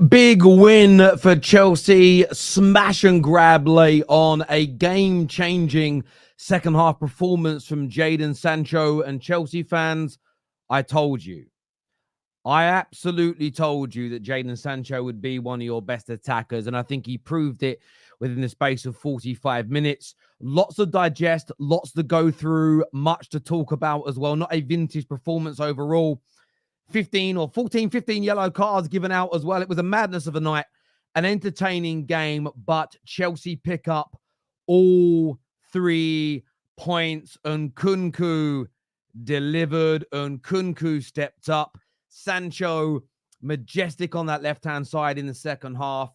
Big win for Chelsea. Smash and grab late on. A game-changing second-half performance from Jadon Sancho. And Chelsea fans, I told you. I absolutely told you that Jadon Sancho would be one of your best attackers. And I think he proved it within the space of 45 minutes. Lots to digest, lots to go through, much to talk about as well. Not a vintage performance overall. 15 yellow cards given out as well. It was a madness of a night, an entertaining game, but Chelsea pick up all 3 points. Nkunku delivered. Nkunku stepped up. Sancho, majestic on that left-hand side in the second half.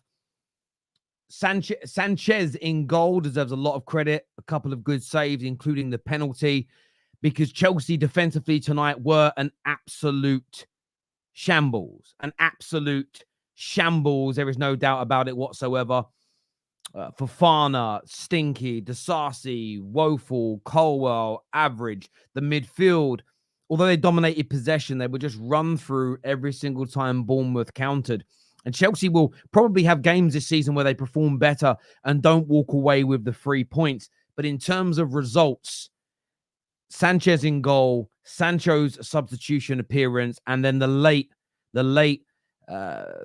Sanchez in goal deserves a lot of credit. A couple of good saves, including the penalty, because Chelsea defensively tonight were an absolute shambles. An absolute shambles. There is no doubt about it whatsoever. Fofana, stinky. Disasi, woeful. Colwell, average. The midfield, although they dominated possession, they would just run through every single time Bournemouth countered. And Chelsea will probably have games this season where they perform better and don't walk away with the 3 points. But in terms of results, Sanchez in goal, Sancho's substitution appearance, and then the late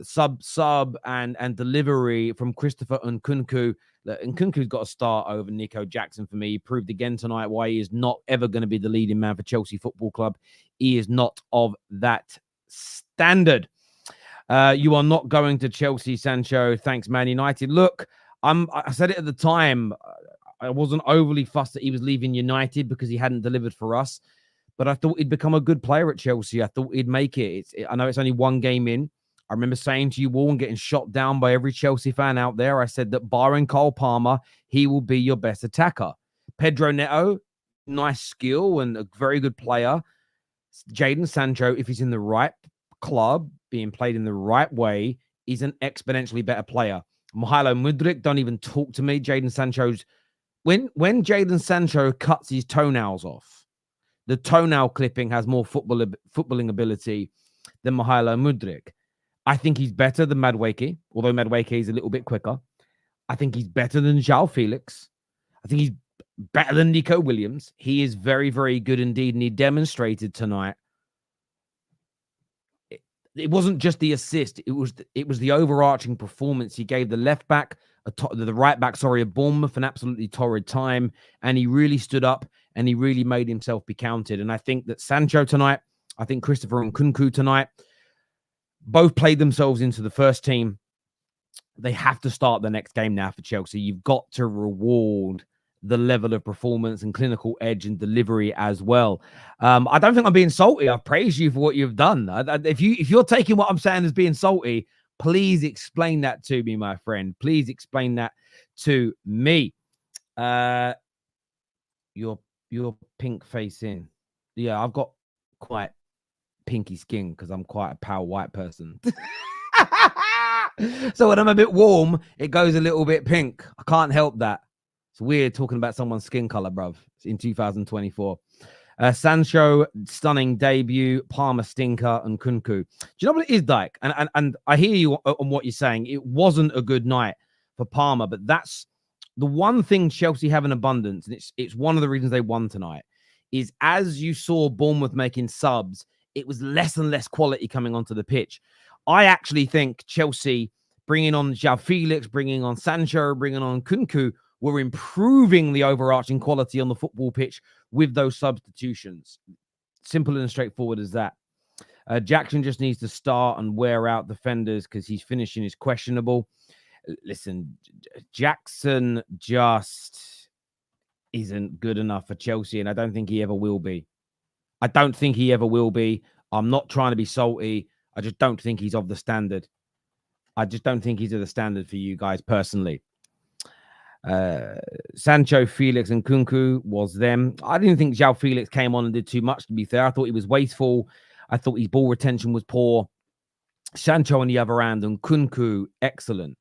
sub and delivery from Christopher Nkunku. Nkunku's got to start over Nico Jackson for me. He proved again tonight why he is not ever going to be the leading man for Chelsea Football Club. He is not of that standard. You are not going to Chelsea, Sancho. Thanks, Man United. Look, I said it at the time. I wasn't overly fussed that he was leaving United because he hadn't delivered for us. But I thought he'd become a good player at Chelsea. I thought he'd make it. I know it's only one game in. I remember saying to you all and getting shot down by every Chelsea fan out there, I said that barring Cole Palmer, he will be your best attacker. Pedro Neto, nice skill and a very good player. Jadon Sancho, if he's in the right club, being played in the right way, he's an exponentially better player. Mykhailo Mudryk, don't even talk to me. Jadon Sancho's... When Jadon Sancho cuts his toenails off, the toenail clipping has more footballing ability than Mykhailo Mudryk. I think he's better than Madueke, although Madueke is a little bit quicker. I think he's better than João Felix. I think he's better than Nico Williams. He is very, very good indeed, and he demonstrated tonight. It wasn't just the assist; it was the overarching performance. He gave the right back, of Bournemouth, an absolutely torrid time, and he really stood up and he really made himself be counted. And I think that Sancho tonight, I think Christopher Nkunku tonight, both played themselves into the first team. They have to start the next game now for Chelsea. You've got to reward the level of performance and clinical edge and delivery as well. I don't think I'm being salty. I praise you for what you've done. If you're taking what I'm saying as being salty, please explain that to me, my friend. Please explain that to me. Your pink face in. Yeah, I've got quite pinky skin because I'm quite a pale white person. So when I'm a bit warm, it goes a little bit pink. I can't help that. It's weird talking about someone's skin color, bruv, in 2024. Sancho, stunning debut. Palmer, stinker, and Nkunku. Do you know what it is, Dyke? And I hear you on what you're saying. It wasn't a good night for Palmer, but that's the one thing Chelsea have in abundance, and it's one of the reasons they won tonight, is as you saw Bournemouth making subs, it was less and less quality coming onto the pitch. I actually think Chelsea bringing on João Felix, bringing on Sancho, bringing on Nkunku were improving the overarching quality on the football pitch with those substitutions. Simple and straightforward as that. Jackson just needs to start and wear out defenders because his finishing is questionable. Listen, Jackson just isn't good enough for Chelsea, and I don't think he ever will be. I don't think he ever will be. I'm not trying to be salty. I just don't think he's of the standard. I just don't think he's of the standard for you guys personally. Sancho, Felix, and Nkunku was them. I didn't think João Felix came on and did too much, to be fair. I thought he was wasteful. I thought his ball retention was poor. Sancho on the other hand, and Nkunku, excellent.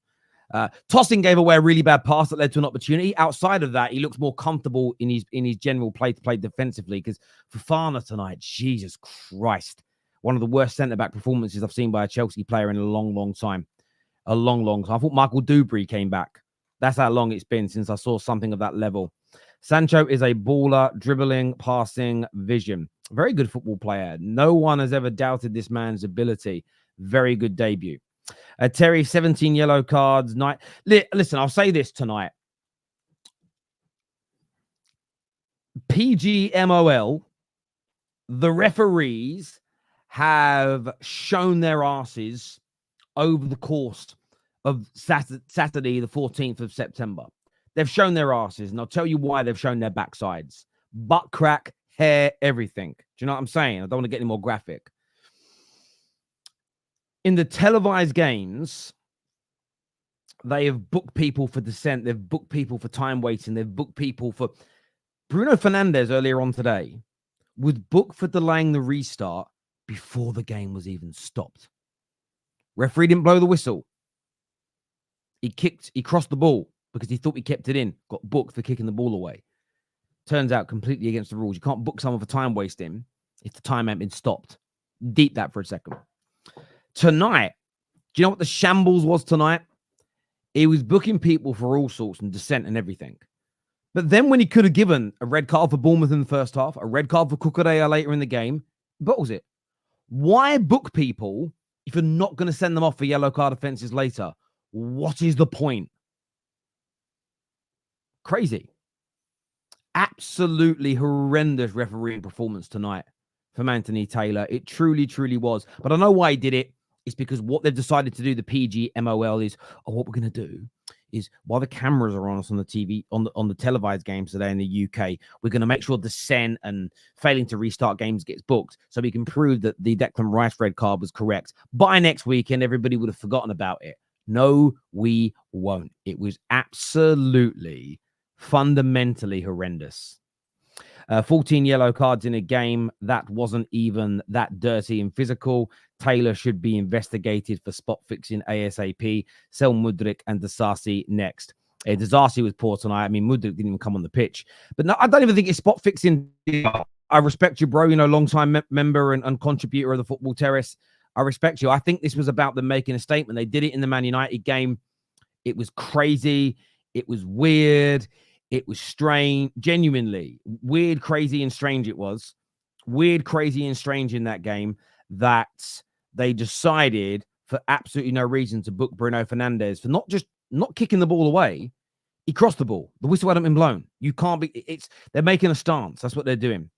Tosin gave away a really bad pass that led to an opportunity. Outside of that, he looks more comfortable in his general play to play defensively. Because Fofana tonight, Jesus Christ, one of the worst centre-back performances I've seen by a Chelsea player in a long, long time. A long, long time. I thought Michael Dubry came back. That's how long it's been since I saw something of that level. Sancho is a baller, dribbling, passing, vision. Very good football player. No one has ever doubted this man's ability. Very good debut. Terry, 17 yellow cards. Listen, I'll say this tonight. PGMOL, the referees have shown their asses over the course of Saturday, the 14th of September. They've shown their asses, and I'll tell you why they've shown their backsides. Butt crack, hair, everything. Do you know what I'm saying? I don't want to get any more graphic. In the televised games, they have booked people for dissent. They've booked people for time waiting. They've booked people for... Bruno Fernandez earlier on today was booked for delaying the restart before the game was even stopped. Referee didn't blow the whistle. He crossed the ball because he thought he kept it in. Got booked for kicking the ball away. Turns out completely against the rules. You can't book someone for time wasting if the time ain't been stopped. Deep that for a second. Tonight, do you know what the shambles was tonight? He was booking people for all sorts and dissent and everything. But then when he could have given a red card for Bournemouth in the first half, a red card for Cucurella later in the game, bottles it. Why book people if you're not going to send them off for yellow card offences later? What is the point? Crazy. Absolutely horrendous refereeing performance tonight from Anthony Taylor. It truly, truly was. But I know why he did it. It's because what they've decided to do, the PGMOL, is, what we're going to do is while the cameras are on us on the TV, on the televised games today in the UK, we're going to make sure dissent and failing to restart games gets booked so we can prove that the Declan Rice red card was correct. By next weekend, everybody would have forgotten about it. No, we won't. It was absolutely, fundamentally horrendous. 14 yellow cards in a game that wasn't even that dirty and physical. Taylor should be investigated for spot fixing ASAP. Sell Mudryk and Disasi next. Disasi was poor tonight. I mean, Mudryk didn't even come on the pitch. But no, I don't even think it's spot fixing. I respect you, bro. You know, long-time member and contributor of the Football Terrace. I respect you. I think this was about them making a statement. They did it in the Man United game. It was crazy. It was weird. It was strange. Genuinely weird, crazy, and strange it was. Weird, crazy, and strange in that game that they decided for absolutely no reason to book Bruno Fernandez for not kicking the ball away. He crossed the ball. The whistle hadn't been blown. You can't be... They're making a stance. That's what they're doing.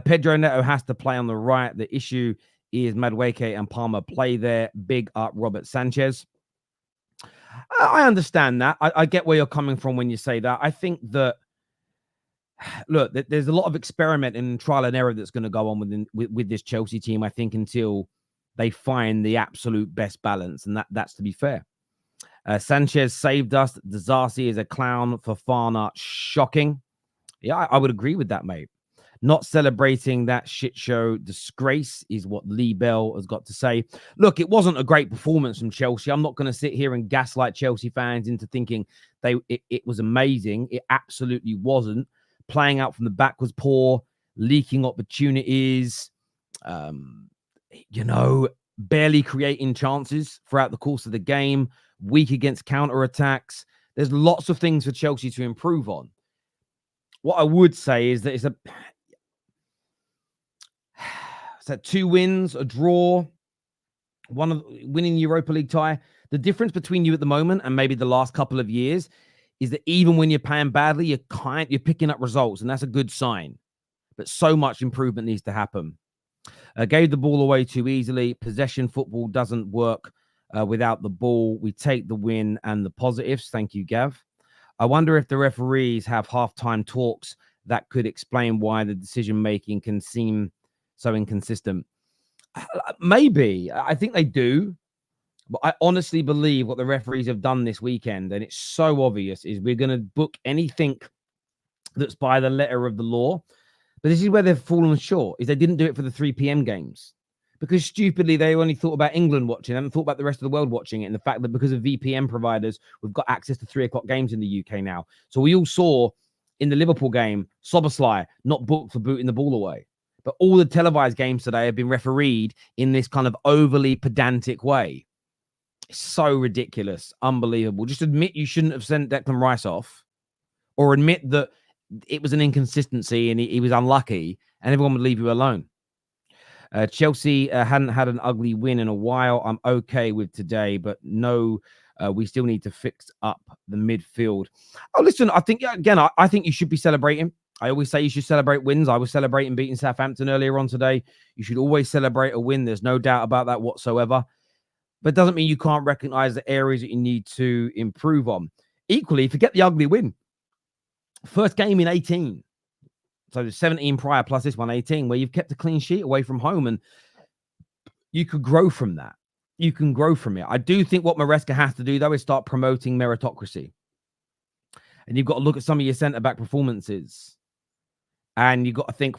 Pedro Neto has to play on the right. The issue is Madueke and Palmer play there. Big up Robert Sanchez. I understand that. I get where you're coming from when you say that. I think that, look, there's a lot of experiment and trial and error that's going to go on with this Chelsea team, I think, until they find the absolute best balance. And that's to be fair. Sanchez saved us. Disasi is a clown. Fofana, shocking. Yeah, I would agree with that, mate. Not celebrating that shit show disgrace is what Lee Bell has got to say. Look, it wasn't a great performance from Chelsea. I'm not going to sit here and gaslight Chelsea fans into thinking it was amazing. It absolutely wasn't. Playing out from the back was poor. Leaking opportunities. Barely creating chances throughout the course of the game. Weak against counterattacks. There's lots of things for Chelsea to improve on. What I would say is that it's 2 wins, a draw, winning Europa League tie. The difference between you at the moment and maybe the last couple of years is that even when you're playing badly, you're picking up results, and that's a good sign. But so much improvement needs to happen. Gave the ball away too easily. Possession football doesn't work without the ball. We take the win and the positives. Thank you, Gav. I wonder if the referees have halftime talks that could explain why the decision-making can seem so inconsistent. Maybe. I think they do. But I honestly believe what the referees have done this weekend, and it's so obvious, is we're going to book anything that's by the letter of the law. But this is where they've fallen short, is they didn't do it for the 3 p.m. games. because stupidly they only thought about England watching it and thought about the rest of the world watching it. And the fact that because of VPN providers, we've got access to 3 o'clock games in the UK now. So we all saw in the Liverpool game, Soboslai not booked for booting the ball away. But all the televised games today have been refereed in this kind of overly pedantic way. It's so ridiculous. Unbelievable. Just admit you shouldn't have sent Declan Rice off, or admit that it was an inconsistency and he was unlucky, and everyone would leave you alone. Chelsea hadn't had an ugly win in a while. I'm okay with today, but no, we still need to fix up the midfield. Oh, listen, I think, again, I think you should be celebrating. I always say you should celebrate wins. I was celebrating beating Southampton earlier on today. You should always celebrate a win. There's no doubt about that whatsoever. But it doesn't mean you can't recognize the areas that you need to improve on. Equally, forget the ugly win. First game in 18. So 17 prior plus this one, 18, where you've kept a clean sheet away from home, and you could grow from that. You can grow from it. I do think what Maresca has to do, though, is start promoting meritocracy. And you've got to look at some of your centre-back performances. And you've got to think,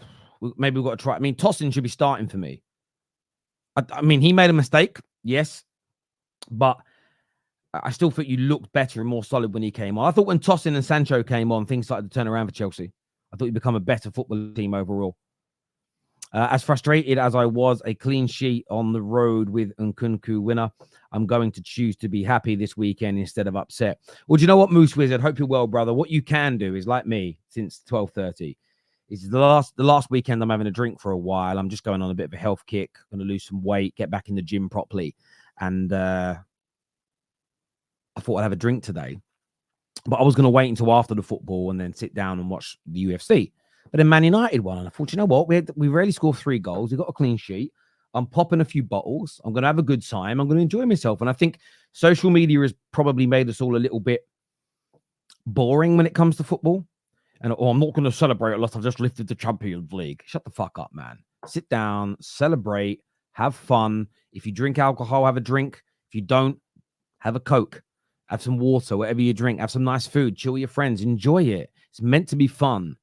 maybe we've got to try. I mean, Tosin should be starting for me. I mean, he made a mistake, yes. But I still think you looked better and more solid when he came on. I thought when Tosin and Sancho came on, things started to turn around for Chelsea. I thought you'd become a better football team overall. As frustrated as I was, a clean sheet on the road with Nkunku winner, I'm going to choose to be happy this weekend instead of upset. Well, do you know what, Moose Wizard? Hope you're well, brother. What you can do is, like me, since 12:30, is the last weekend I'm having a drink for a while. I'm just going on a bit of a health kick, going to lose some weight, get back in the gym properly. And I thought I'd have a drink today. But I was going to wait until after the football and then sit down and watch the UFC. But then Man United won. And I thought, you know what? We rarely score 3 goals. We got a clean sheet. I'm popping a few bottles. I'm going to have a good time. I'm going to enjoy myself. And I think social media has probably made us all a little bit boring when it comes to football. And I'm not going to celebrate a lot. I've just lifted the Champions League. Shut the fuck up, man. Sit down, celebrate, have fun. If you drink alcohol, have a drink. If you don't, have a Coke. Have some water, whatever you drink. Have some nice food. Chill with your friends. Enjoy it. It's meant to be fun.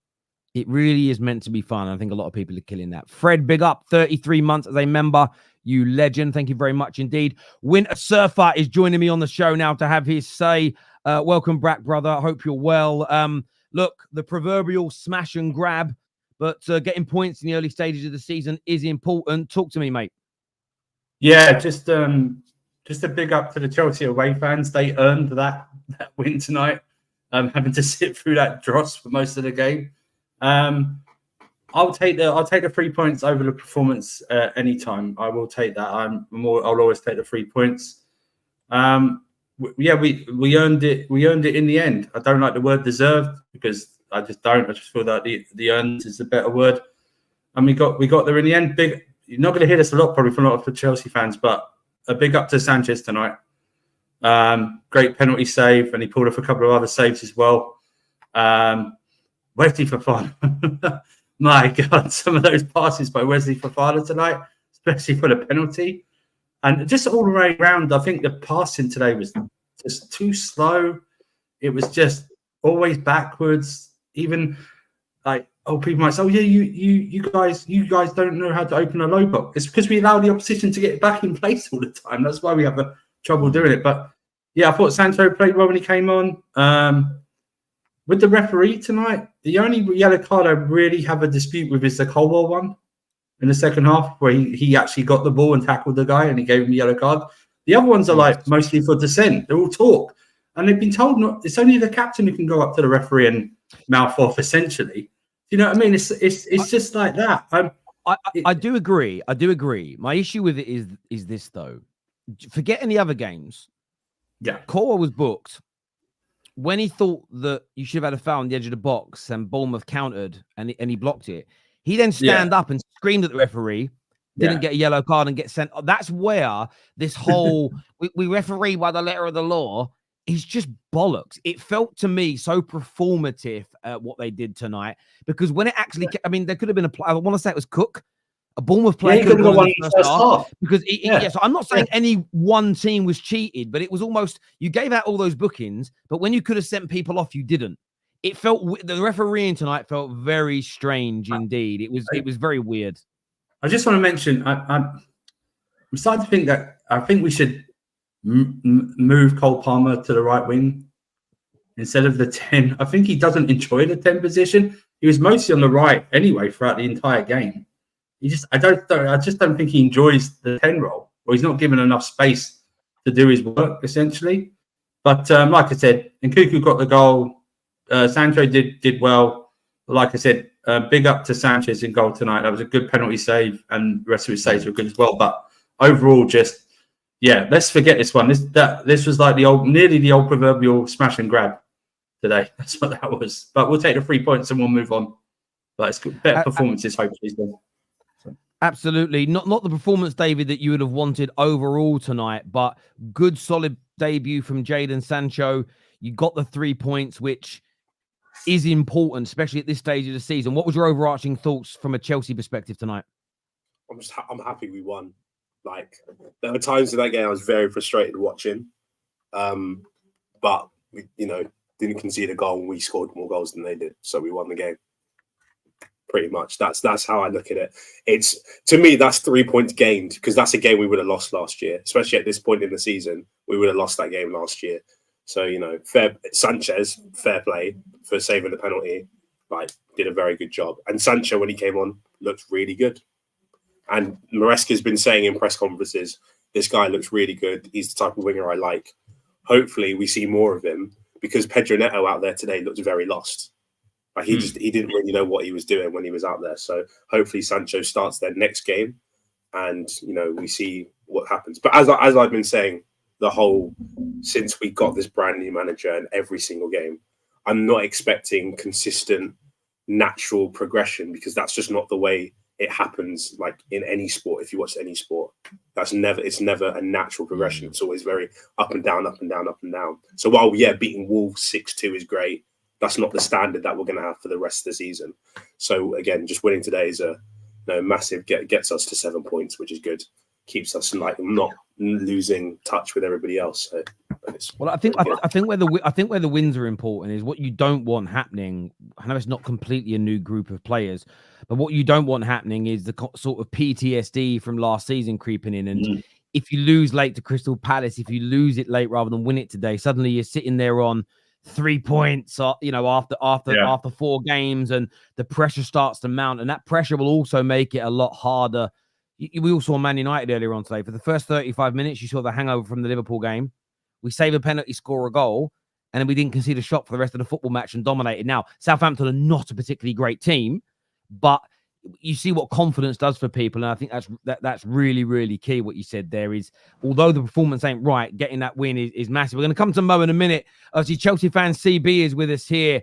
It really is meant to be fun. I think a lot of people are killing that. Fred, big up. 33 months as a member. You legend. Thank you very much indeed. Winter Surfer is joining me on the show now to have his say. Welcome back, brother. I hope you're well. Look, the proverbial smash and grab, but getting points in the early stages of the season is important. Talk to me, mate. Yeah, just a big up to the Chelsea away fans. They earned that win tonight, having to sit through that dross for most of the game. I'll take the 3 points over the performance anytime. I will take that. I'll always take the 3 points. We earned it. We earned it in the end. I don't like the word deserved because I just don't. I just feel that the earned is a better word. And we got there in the end. Big. You're not going to hear this a lot probably from a lot of the Chelsea fans, but a big up to Sanchez tonight. Great penalty save, and he pulled off a couple of other saves as well. Wesley Fofana. My God, some of those passes by Wesley Fofana tonight, especially for the penalty. And just all the way around, I think the passing today was just too slow. It was just always backwards. Even like, people might say, "Oh yeah, you guys don't know how to open a low block." It's because we allow the opposition to get back in place all the time. That's why we have trouble doing it. But yeah, I thought Sancho played well when he came on. With the referee tonight, the only yellow card I really have a dispute with is the Colwell one in the second half, where he actually got the ball and tackled the guy and he gave him the yellow card. The other ones are like mostly for dissent. They're all talk. And they've been told it's only the captain who can go up to the referee and mouth off, essentially. You know what I mean? It's just like that. I do agree. I do agree. My issue with it is this, though. Forgetting the other games. Yeah. Colwell was booked. When he thought that you should have had a foul on the edge of the box and Bournemouth countered and he blocked it, he then stand up and screamed at the referee, didn't get a yellow card and get sent. That's where this whole we referee by the letter of the law is just bollocks. It felt to me so performative what they did tonight, because when it actually, I mean, there could have been I want to say it was Cook. A Bournemouth player could have gone in the first half. Because so I'm not saying any one team was cheated, but it was almost, you gave out all those bookings, but when you could have sent people off, you didn't. It felt, the refereeing tonight felt very strange indeed. It was very weird. I just want to mention, I'm starting to think that I think we should move Cole Palmer to the right wing instead of the 10. I think he doesn't enjoy the 10 position. He was mostly on the right anyway throughout the entire game. I just don't think he enjoys the 10 role, or he's not given enough space to do his work essentially. But like I said, Nkunku got the goal. Sancho did well. Like I said, big up to Sanchez in goal tonight. That was a good penalty save, and the rest of his saves were good as well. But overall, let's forget this one. This was like nearly the old proverbial smash and grab today. That's what that was. But we'll take the 3 points and we'll move on. But it's good, better performances, hopefully. So. Absolutely. Not the performance, David, that you would have wanted overall tonight, but good, solid debut from Jadon Sancho. You got the 3 points, which is important, especially at this stage of the season. What was your overarching thoughts from a Chelsea perspective tonight? I'm happy we won. Like, there were times in that game I was very frustrated watching, but we, didn't concede a goal and we scored more goals than they did, so we won the game. Pretty much, that's how I look at it. It's, to me, that's 3 points gained, because that's a game we would have lost last year, especially at this point in the season. We would have lost that game last year. So Sanchez, fair play for saving the penalty. Like, did a very good job. And Sancho, when he came on, looked really good. And Maresca's been saying in press conferences, this guy looks really good. He's the type of winger I like. Hopefully, we see more of him, because Pedro Neto out there today looked very lost. Like, he didn't really know what he was doing when he was out there. So hopefully Sancho starts their next game, and we see what happens. But as I've been saying, since we got this brand new manager, and every single game, I'm not expecting consistent, natural progression, because that's just not the way it happens. Like, in any sport, if you watch any sport, it's never a natural progression. It's always very up and down, up and down, up and down. So while beating Wolves 6-2 is great, that's not the standard that we're going to have for the rest of the season. So again, just winning today is a massive gets us to 7 points, which is good. Keeps us not losing touch with everybody else. So, well, I think where the wins are important is what you don't want happening. I know it's not completely a new group of players, but what you don't want happening is the sort of PTSD from last season creeping in. And if you lose late to Crystal Palace, if you lose it late rather than win it today, suddenly you're sitting there on 3 points, after 4 games, and the pressure starts to mount, and that pressure will also make it a lot harder. We all saw Man United earlier on today. For the first 35 minutes, you saw the hangover from the Liverpool game. We save a penalty, score a goal, and then we didn't concede a shot for the rest of the football match and dominated. Now, Southampton are not a particularly great team, but you see what confidence does for people, and I think that's really, really key. What you said there is, although the performance ain't right, getting that win is massive. We're going to come to Mo in a minute. Obviously, Chelsea fan CB is with us here.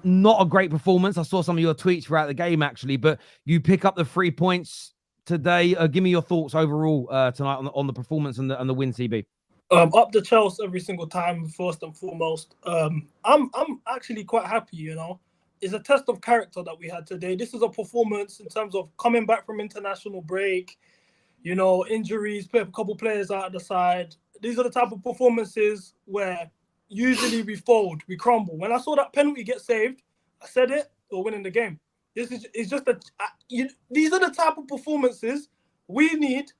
Not a great performance. I saw some of your tweets throughout the game, actually, but you pick up the 3 points today. Give me your thoughts overall tonight on the performance and the win, CB. Up the Chelsea every single time, first and foremost. I'm actually quite happy, It's a test of character that we had today. This is a performance in terms of coming back from international break, injuries, put a couple players out of the side. These are the type of performances where usually we fold, we crumble. When I saw that penalty get saved, I said we're winning the game. These are the type of performances we need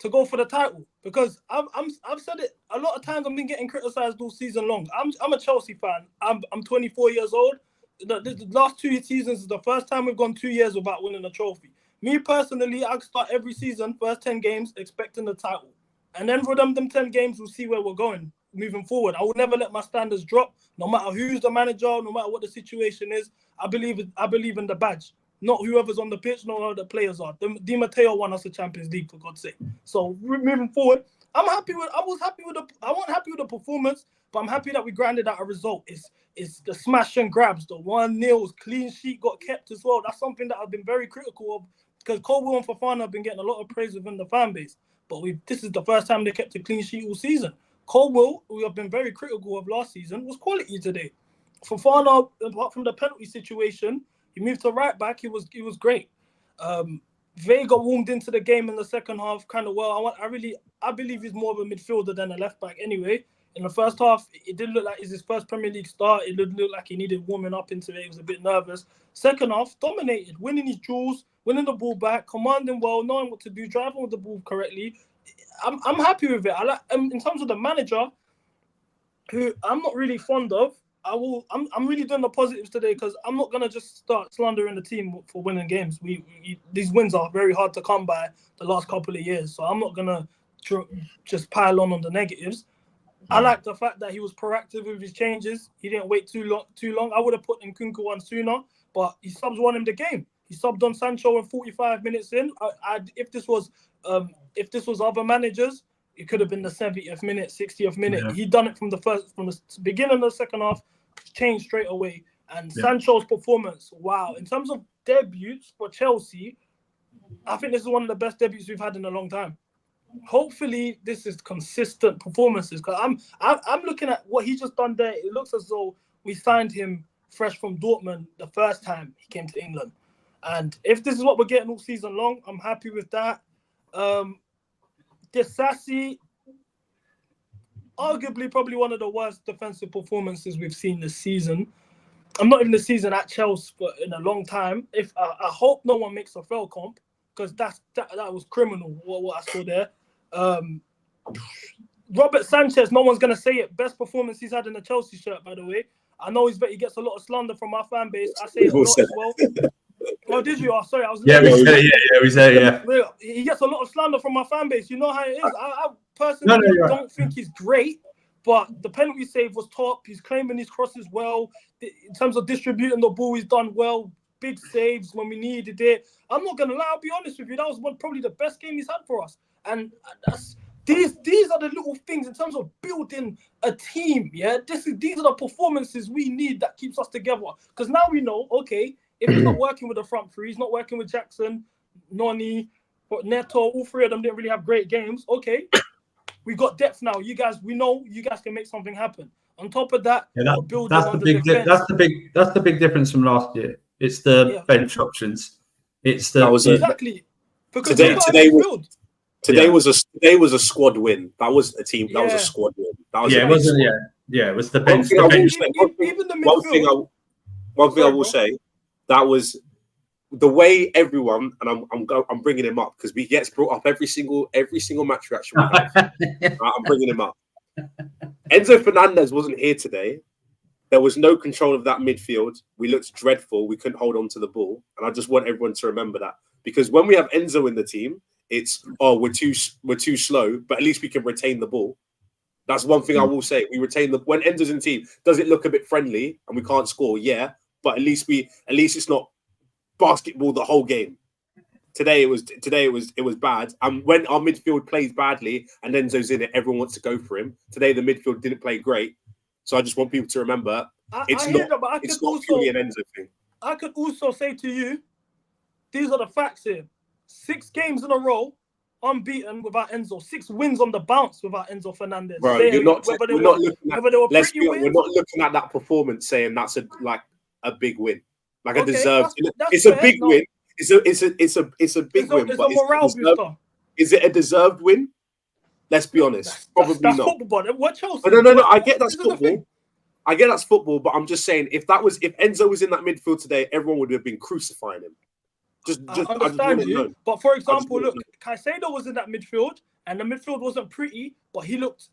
to go for the title, because I've said it a lot of times. I've been getting criticized all season long. I'm a Chelsea fan. I'm 24 years old. The last 2 seasons is the first time we've gone 2 years without winning a trophy. Me personally, I start every season, first 10 games, expecting the title. And then for them 10 games, we'll see where we're going moving forward. I will never let my standards drop, no matter who's the manager, no matter what the situation is. I believe in the badge, not whoever's on the pitch, not who the players are. Di Matteo won us the Champions League, for God's sake. So moving forward, I wasn't happy with the performance, but I'm happy that we grinded out a result. It's the smash and grabs, the 1-0 clean sheet got kept as well. That's something that I've been very critical of, because Colwill and Fofana have been getting a lot of praise within the fan base. But this is the first time they kept a clean sheet all season. Colwill, we have been very critical of last season, was quality today. Fofana, apart from the penalty situation, he moved to right back. He was great. Vega warmed into the game in the second half kind of well. I believe he's more of a midfielder than a left back anyway. In the first half, it didn't look like it's his first Premier League start. It didn't look like he needed warming up into it. He was a bit nervous. Second half, dominated, winning his duels, winning the ball back, commanding well, knowing what to do, driving with the ball correctly. I'm happy with it. I like in terms of the manager, who I'm not really fond of. I'm really doing the positives today because I'm not gonna just start slandering the team for winning games. These wins are very hard to come by the last couple of years, so I'm not gonna just pile on the negatives. I like the fact that he was proactive with his changes. He didn't wait too long. I would have put Nkunku on sooner, but he subs won him the game. He subbed on Sancho in 45 minutes in. If this was other managers, it could have been the 70th minute, 60th minute. Yeah. He done it from the beginning of the second half, changed straight away. And Sancho's performance, wow. In terms of debuts for Chelsea, I think this is one of the best debuts we've had in a long time. Hopefully, this is consistent performances because I'm looking at what he just done there. It looks as though we signed him fresh from Dortmund the first time he came to England. And if this is what we're getting all season long, I'm happy with that. Disasi, arguably probably one of the worst defensive performances we've seen this season. I'm not even the season at Chelsea, but in a long time. I hope no one makes a foul comp because that was criminal what I saw there. Robert Sanchez, no one's gonna say it. Best performance he's had in the Chelsea shirt, by the way. I know he gets a lot of slander from our fan base. I say it a lot as well. Oh, did you? Oh, sorry, I was. Yeah, we said it. He gets a lot of slander from my fan base. You know how it is. I personally don't think he's great, but the penalty save was top. He's claiming his crosses well. In terms of distributing the ball, he's done well. Big saves when we needed it. I'm not gonna lie. I'll be honest with you. That was probably the best game he's had for us. And these are the little things in terms of building a team. Yeah, these are the performances we need that keeps us together. Because now we know, okay, if he's not working with the front three, he's not working with Jackson, Noni, Neto, all three of them didn't really have great games. Okay, we got depth now. We know you guys can make something happen. On top of that, that's the big difference from last year. It's the bench options. It's the exactly because today was a squad win. That was a team. That was a squad win. That was it wasn't. It was the bench. One thing I will say. That was the way everyone, and I'm bringing him up because he gets brought up every single match reaction. I'm bringing him up. Enzo Fernandez wasn't here today. There was no control of that midfield. We looked dreadful. We couldn't hold on to the ball, and I just want everyone to remember that because when we have Enzo in the team, it's we're too slow, but at least we can retain the ball. That's one thing I will say. We retain when Enzo's in the team. Does it look a bit friendly and we can't score? Yeah. But at least it's not basketball the whole game. Today it was bad. And when our midfield plays badly and Enzo's in it, everyone wants to go for him. Today the midfield didn't play great. So I just want people to remember it's not purely an Enzo thing. I could also say to you, these are the facts here. 6 games in a row, unbeaten without Enzo. 6 wins on the bounce without Enzo Fernandez. Bro, we're not looking at that performance saying that's a big win, like a deserved. It's a big win. It's a big win. But is it a deserved win? Let's be honest. Probably not. Football, what Chelsea? No. I get that's football. I get that's football, but I'm just saying if Enzo was in that midfield today, everyone would have been crucifying him. I understand you. But for example, look, Caicedo was in that midfield, and the midfield wasn't pretty, but he looked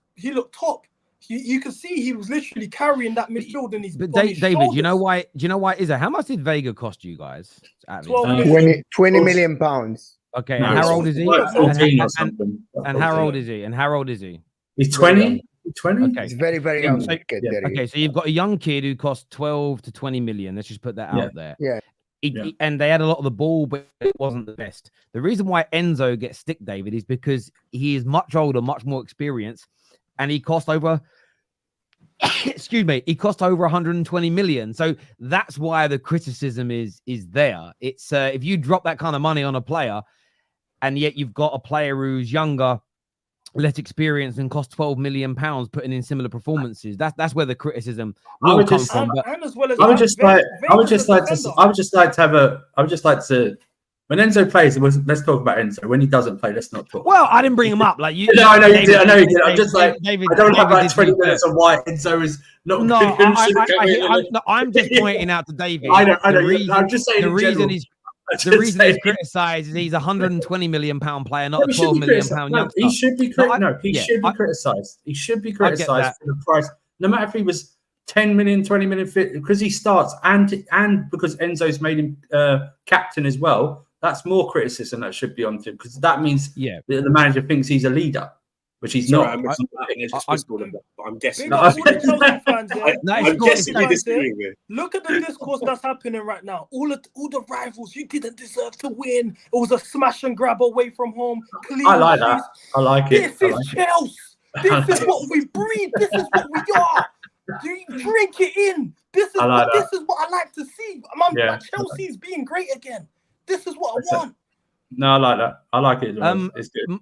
top. You could see he was literally carrying that midfield in his. But David, shoulders. Do you know why? Is it? How much did Vega cost you guys? 20 million pounds. Okay, and how old is he? And how old is he? And how old is he? He's 20. 20. Okay, he's very, very young. Okay, so you've got a young kid who cost 12 to 20 million. Let's just put that out there. Yeah. And they had a lot of the ball, but it wasn't the best. The reason why Enzo gets stick, David, is because he is much older, much more experienced, and he cost over. He cost over 120 million. So that's why the criticism is there. It's if you drop that kind of money on a player, and yet you've got a player who's younger, less experienced, and cost 12 million pounds putting in similar performances. That's where the criticism will come from. I would just like to. When Enzo plays, let's talk about Enzo. When he doesn't play, let's not talk. Well, I didn't bring him up. Like you. No, I know you did. I know you did. I'm just like, David, I don't have like 20 minutes of why Enzo is not. No, I'm just pointing out to David. I know. I'm just saying the reason he's the reason he's criticised is he's a £120 million player, not a £12 million youngster. He should be criticised. He should be criticised for the price. No matter if he was 10 million, 20 million, because he starts and because Enzo's made him captain as well. That's more criticism that should be on him, because that means the manager thinks he's a leader, which he's not. I'm guessing. Look at the discourse that's happening right now. All the rivals, you didn't deserve to win. It was a smash and grab away from home. I like that. I like it. This is Chelsea. This is what we breathe. This is what we are. You drink it in. This is what I like to see. Chelsea's being great again. This is what I want. No, I like that. I like it. It's good.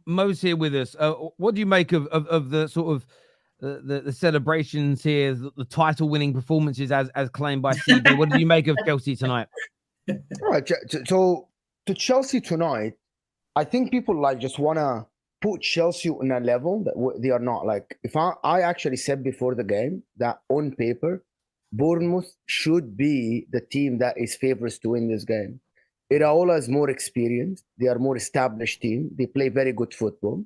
Mo's here with us. What do you make of the sort of the celebrations here, the title-winning performances as claimed by CB? What do you make of Chelsea tonight? All right. So to Chelsea tonight, I think people just want to put Chelsea on a level that they are not. Like, if I actually said before the game that on paper, Bournemouth should be the team that is favorites to win this game. Iraola is more experienced. They are more established team. They play very good football.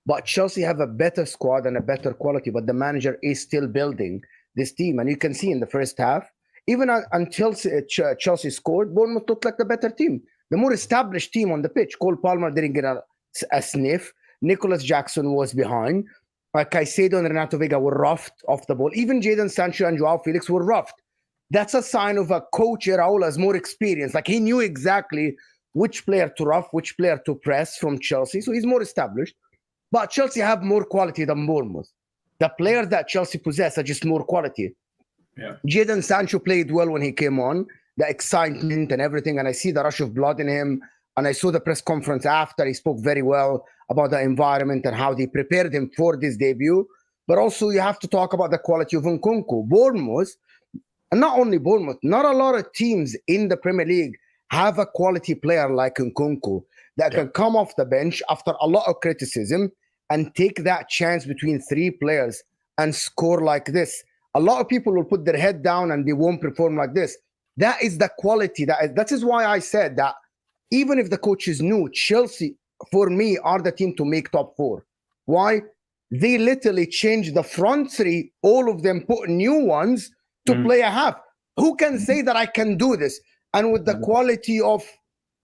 But Chelsea have a better squad and a better quality, but the manager is still building this team. And you can see in the first half, even until Chelsea scored, Bournemouth looked like the better team, the more established team on the pitch. Cole Palmer didn't get a sniff. Nicholas Jackson was behind. Caicedo and Renato Vega were roughed off the ball. Even Jadon Sancho and Joao Felix were roughed. That's a sign of a coach. Iraola is more experienced. Like, he knew exactly which player to rough, which player to press from Chelsea. So he's more established. But Chelsea have more quality than Bournemouth. The players that Chelsea possess are just more quality. Yeah. Jadon Sancho played well when he came on. The excitement and everything. And I see the rush of blood in him. And I saw the press conference after. He spoke very well about the environment and how they prepared him for this debut. But also you have to talk about the quality of Nkunku. Bournemouth, and not only Bournemouth, not a lot of teams in the Premier League have a quality player like Nkunku that can come off the bench after a lot of criticism and take that chance between three players and score like this. A lot of people will put their head down and they won't perform like this. That is the quality. That is why I said that even if the coach is new, Chelsea, for me, are the team to make top four. Why? They literally changed the front three, all of them put new ones to play a half. Who can say that I can do this? And with the quality of,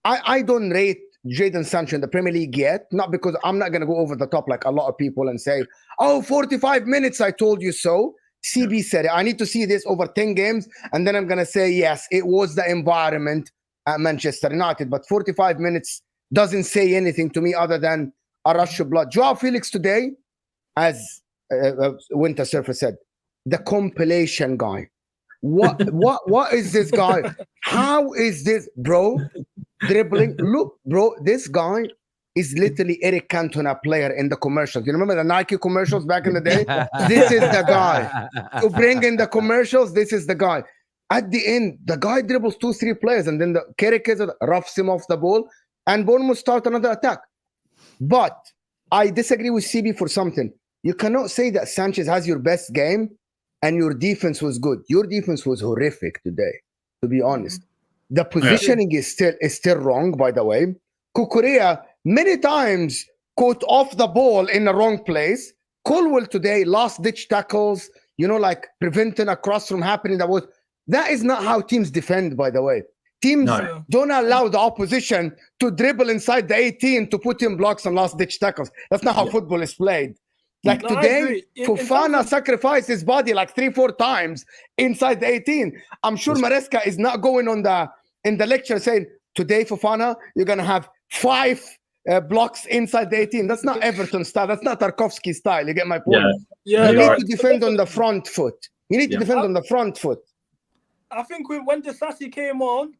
I don't rate Jadon Sancho in the Premier League yet, not because I'm not going to go over the top like a lot of people and say, 45 minutes, I told you so. CB said it. I need to see this over 10 games, and then I'm going to say, yes, it was the environment at Manchester United, but 45 minutes doesn't say anything to me other than a rush of blood. Joao Felix today, as Winter Surfer said, the compilation guy. What is this guy? How is this, bro? Dribbling. Look, bro, this guy is literally Eric Cantona player in the commercials. You remember the Nike commercials back in the day? This is the guy. To bring in the commercials, this is the guy. At the end, the guy dribbles 2-3 players, and then the Kerikes roughs him off the ball, and Bournemouth start another attack. But I disagree with CB for something. You cannot say that Sanchez has your best game and your defense was good. Your defense was horrific today, to be honest. The positioning is still wrong, by the way. Kukurea many times caught off the ball in the wrong place. Colwell today, last-ditch tackles, like preventing a cross from happening. That is not how teams defend, by the way. Teams don't allow the opposition to dribble inside the 18 to put in blocks and last-ditch tackles. That's not how football is played. Like today, Fofana sacrificed his body like 3-4 times inside the 18. I'm sure Maresca is not going in the lecture saying, today, Fofana, you're going to have 5 blocks inside the 18. That's not Everton style. That's not Tarkovsky style. You get my point? You need to defend on the front foot. You need to defend on the front foot. I think when Disasi came off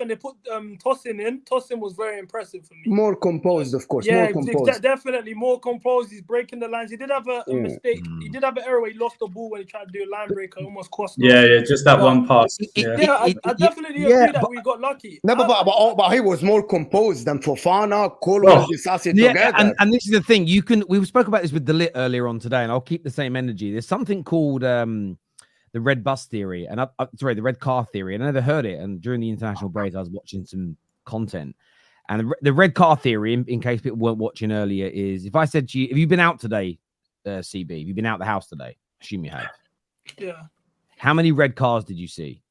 and they put Tosin in, Tosin was very impressive for me. More composed, of course. Yeah, more composed. Definitely more composed. He's breaking the lines. He did have a mistake. He did have an error where he lost the ball when he tried to do a line breaker, almost cost him. Yeah, just that one pass. I definitely agree that we got lucky. No, but he was more composed than Fofana, Colwell, Disasi together. And this is the thing. We spoke about this with Delit earlier on today, and I'll keep the same energy. There's something called the red bus theory, and the red car theory, and I never heard it. And during the international break, I was watching some content, and the red car theory, in case people weren't watching earlier, is if I said to you, have you been out today, CB? Have you been out the house today? I assume you have. Yeah. How many red cars did you see?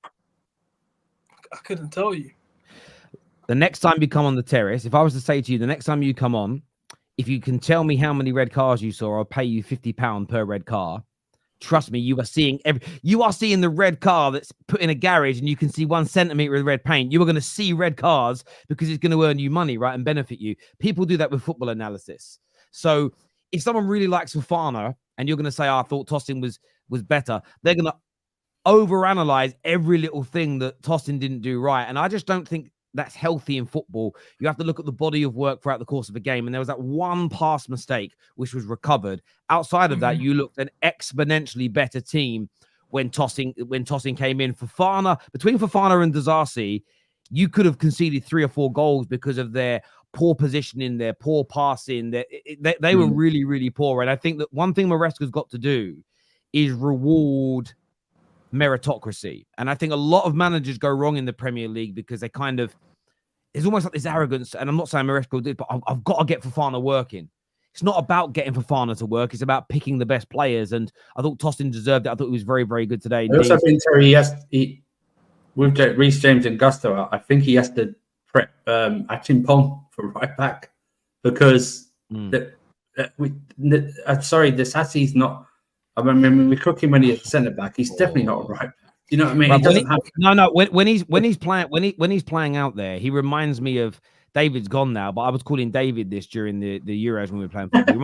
I couldn't tell you. The next time you come on the terrace, if I was to say to you, the next time you come on, if you can tell me how many red cars you saw, I'll pay you £50 per red car. Trust me, you are seeing the red car that's put in a garage, and you can see 1 centimeter of red paint. You are going to see red cars because it's going to earn you money, right, and benefit you. People do that with football analysis. So if someone really likes Fofana, and you're going to say, I thought Tosin was better, they're going to overanalyze every little thing that Tosin didn't do right. And I just don't think that's healthy in football. You have to look at the body of work throughout the course of a game. And there was that one pass mistake, which was recovered. Outside of that, you looked an exponentially better team when Tosin came in. Between Fofana and Disasi, you could have conceded 3 or 4 goals because of their poor positioning, their poor passing. They were really, really poor. And I think that one thing Maresca's got to do is reward meritocracy. And I think a lot of managers go wrong in the Premier League because they kind of, it's almost like this arrogance. And I'm not saying Maresca did, but I've got to get Fofana working. It's not about getting Fofana to work. It's about picking the best players. And I thought Tosin deserved it. I thought he was very, very good today. I also think Terry, with Reece James and Gusto, I think he has to prep Achimpong for right back because Disasi's not. I remember we cook him when he's a centre back. He's definitely not a right back. You know what I mean? When he's playing out there, he reminds me of David's gone now, but I was calling David this during the Euros when we were playing football.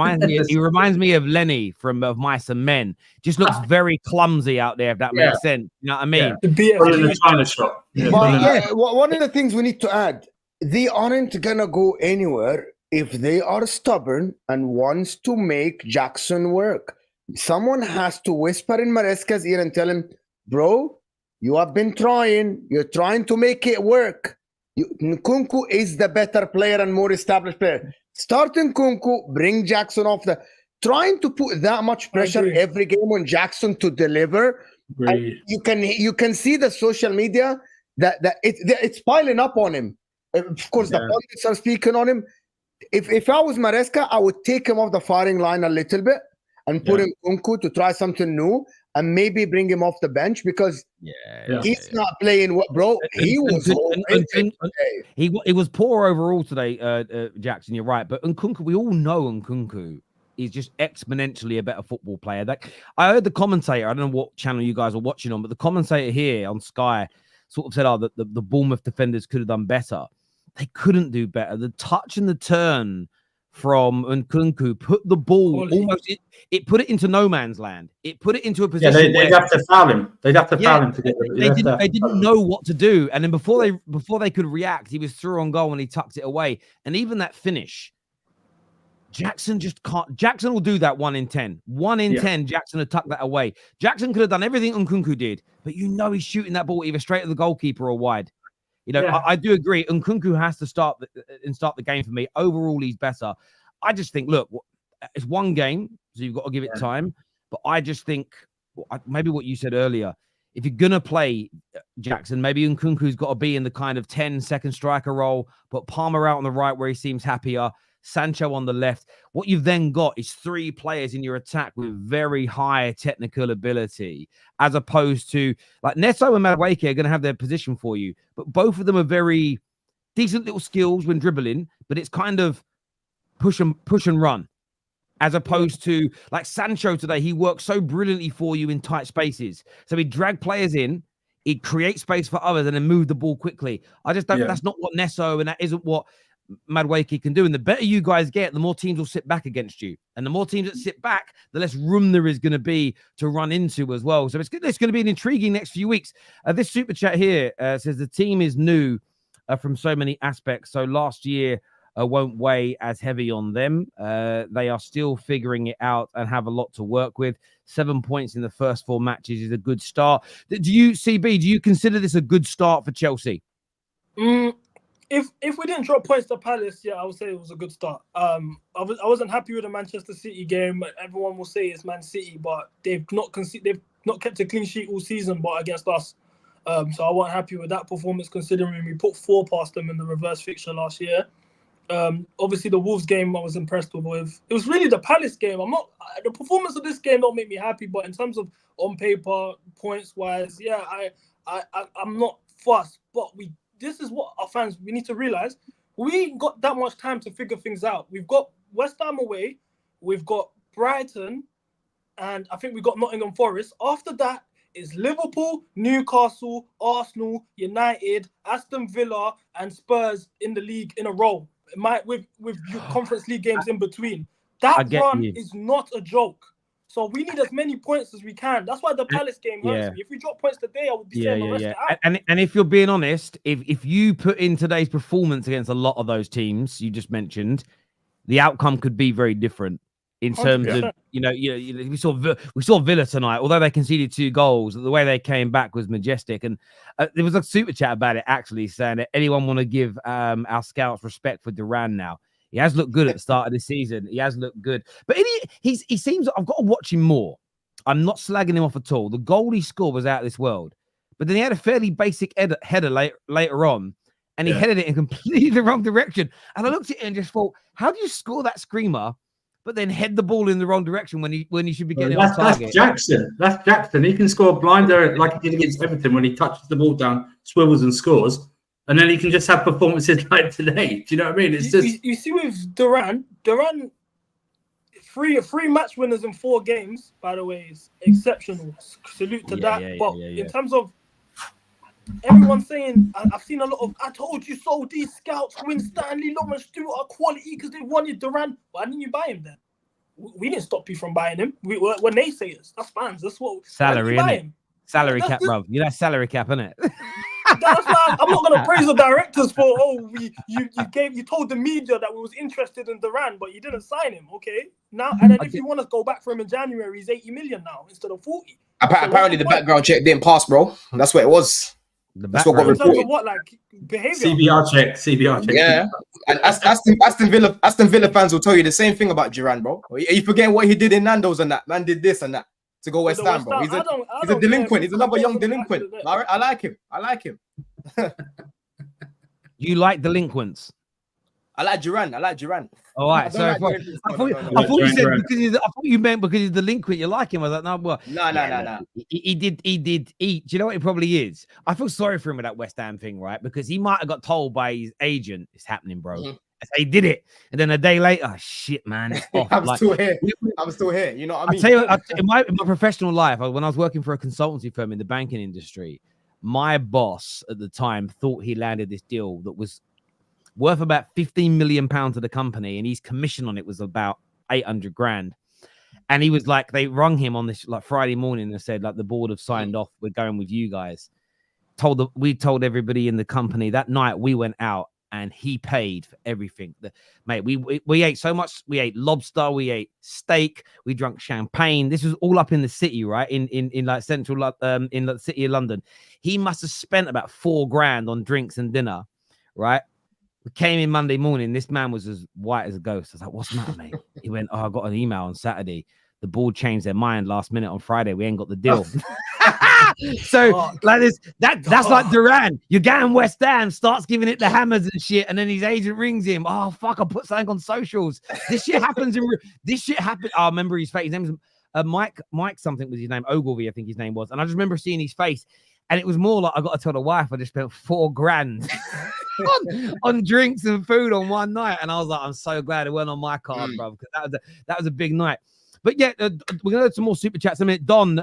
He reminds me of Lenny from Of Mice and Men. Just looks very clumsy out there, if that makes sense. You know what I mean? Yeah. Put in the China shop. One of the things we need to add, they aren't gonna go anywhere if they are stubborn and wants to make Jackson work. Someone has to whisper in Maresca's ear and tell him, bro, you have been trying. You're trying to make it work. Nkunku is the better player and more established player. Start Nkunku, bring Jackson off trying to put that much pressure every game on Jackson to deliver. You can see the social media that it's piling up on him. Of course, the pundits are speaking on him. If I was Maresca, I would take him off the firing line a little bit and put him Nkunku to try something new and maybe bring him off the bench because he's not playing what, bro. He was poor overall today, Jackson. You're right, but Nkunku, we all know Nkunku is just exponentially a better football player. I heard the commentator. I don't know what channel you guys are watching on, but the commentator here on Sky sort of said, "Oh, the Bournemouth defenders could have done better. They couldn't do better. The touch and the turn from Nkunku put the ball it put it into no man's land. It put it into a position. They'd have to foul him. They'd have to foul him to get it. They didn't know what to do. And then before they could react, he was through on goal and he tucked it away. And even that finish, Jackson just can't. Jackson will do that 1 in 10. 1 in 10, Jackson will tuck that away. Jackson could have done everything Nkunku did, but he's shooting that ball either straight at the goalkeeper or wide. I do agree. Nkunku has to start the game for me. Overall, he's better. I just think, look, it's one game, so you've got to give it time. But I just think, maybe what you said earlier, if you're going to play Jackson, maybe Nkunku's got to be in the kind of 10-second striker role, put Palmer out on the right where he seems happier, Sancho on the left. What you've then got is 3 players in your attack with very high technical ability, as opposed to like Neto and Madueke are going to have their position for you, but both of them are very decent little skills when dribbling, but it's kind of push and run, as opposed to like Sancho today. He worked so brilliantly for you in tight spaces. So he dragged players in, he'd create space for others and then move the ball quickly. I just don't, that's not what Neto and that isn't what Madueke can do. And the better you guys get, the more teams will sit back against you. And the more teams that sit back, the less room there is going to be to run into as well. So it's going to be an intriguing next few weeks. This super chat here says the team is new from so many aspects. So last year won't weigh as heavy on them. They are still figuring it out and have a lot to work with. 7 points in the first 4 matches is a good start. Do you consider this a good start for Chelsea? If we didn't drop points to Palace, I would say it was a good start. I wasn't happy with the Manchester City game. Everyone will say it's Man City, but they've not conceded. They've not kept a clean sheet all season, but against us. So I wasn't happy with that performance, considering we put 4 past them in the reverse fixture last year. Obviously, the Wolves game I was impressed with. It was really the Palace game. The performance of this game don't make me happy, but in terms of on paper, points wise, yeah, I'm not fussed. But this is what our fans, we need to realize. We ain't got that much time to figure things out. We've got West Ham away, we've got Brighton, and I think we got Nottingham Forest. After that is Liverpool, Newcastle, Arsenal, United, Aston Villa, and Spurs in the league in a row. With Conference League games in between. That run is not a joke. So we need as many points as we can. That's why the Palace game hurts me. If we drop points today, I would be saying the rest out. And if you're being honest, if you put in today's performance against a lot of those teams you just mentioned, the outcome could be very different in terms 100%. Of we saw Villa tonight. Although they conceded 2 goals, the way they came back was majestic. And there was a super chat about it actually saying that anyone want to give our scouts respect for Duran now. He has looked good at the start of the season. He has looked good. But he seems, I've got to watch him more. I'm not slagging him off at all. The goal he scored was out of this world. But then he had a fairly basic header later on, and he headed it in completely the wrong direction. And I looked at it and just thought, how do you score that screamer, but then head the ball in the wrong direction when he should be getting on target? That's Jackson. He can score a blinder like he did against Everton when he touches the ball down, swivels and scores. And then he can just have performances like today. Do you know what I mean? It's just you see with Duran, three match winners in 4 games, by the way, is exceptional. Salute to that. But in terms of everyone saying, I've seen a lot of, I told you so, these scouts, Win Stanley, Lawrence Stewart are quality because they wanted Duran. Why didn't you buy him then? We didn't stop you from buying him. We're naysayers. That's fans. That's what salary, innit? Salary cap, bro. You know salary cap, innit? That's why I'm not gonna praise the directors for you told the media that we was interested in Duran, but you didn't sign him. Okay, now and then if you want to go back for him in January, he's 80 million now instead of 40. Apparently the background check didn't pass, bro. That's what it was. That's what got reported. In terms of what, like behavior? CBR check. Yeah, and Aston Villa fans will tell you the same thing about Duran, bro. Are you forgetting what he did in Nando's and that? Man did this and that to go West Ham, bro. He's a delinquent. He's another young delinquent. I like him. You like delinquents? I like Duran. All right. So I thought you meant because he's delinquent. You like him? I was like, no. Well, no. He did eat. Do you know what it probably is? I feel sorry for him with that West Ham thing, right? Because he might have got told by his agent, "It's happening, bro." Mm-hmm. He did it, and then a day later, oh shit, man, it's off. I'm still here. You know what I mean? I tell you, in my professional life, when I was working for a consultancy firm in the banking industry, my boss at the time thought he landed this deal that was worth about 15 million pounds to the company, and his commission on it was about 800 grand. And he was like, they rung him on this like Friday morning and said, like, the board have signed off, we're going with you guys. We told everybody in the company that night. We went out and he paid for everything. Mate, we ate so much. We ate lobster, we ate steak, we drank champagne. This was all up in the city, right? In like central, in the city of London. He must have spent about $4,000 on drinks and dinner, right? We came in Monday morning. This man was as white as a ghost. I was like, what's the matter, mate? He went, I got an email on Saturday. The board changed their mind last minute on Friday. We ain't got the deal. So like this, that's like Duran. You're going West Ham, starts giving it the hammers and shit, and then his agent rings him. Oh fuck! I put something on socials. This shit happens. I remember his face. His name was Mike something was his name. Ogilvy, I think his name was. And I just remember seeing his face, and it was more like I got to tell the wife I just spent $4,000 on drinks and food on one night, and I was like, I'm so glad it went on my card, bro, because that was a big night. But yeah, we're gonna have some more super chats in a minute. Don,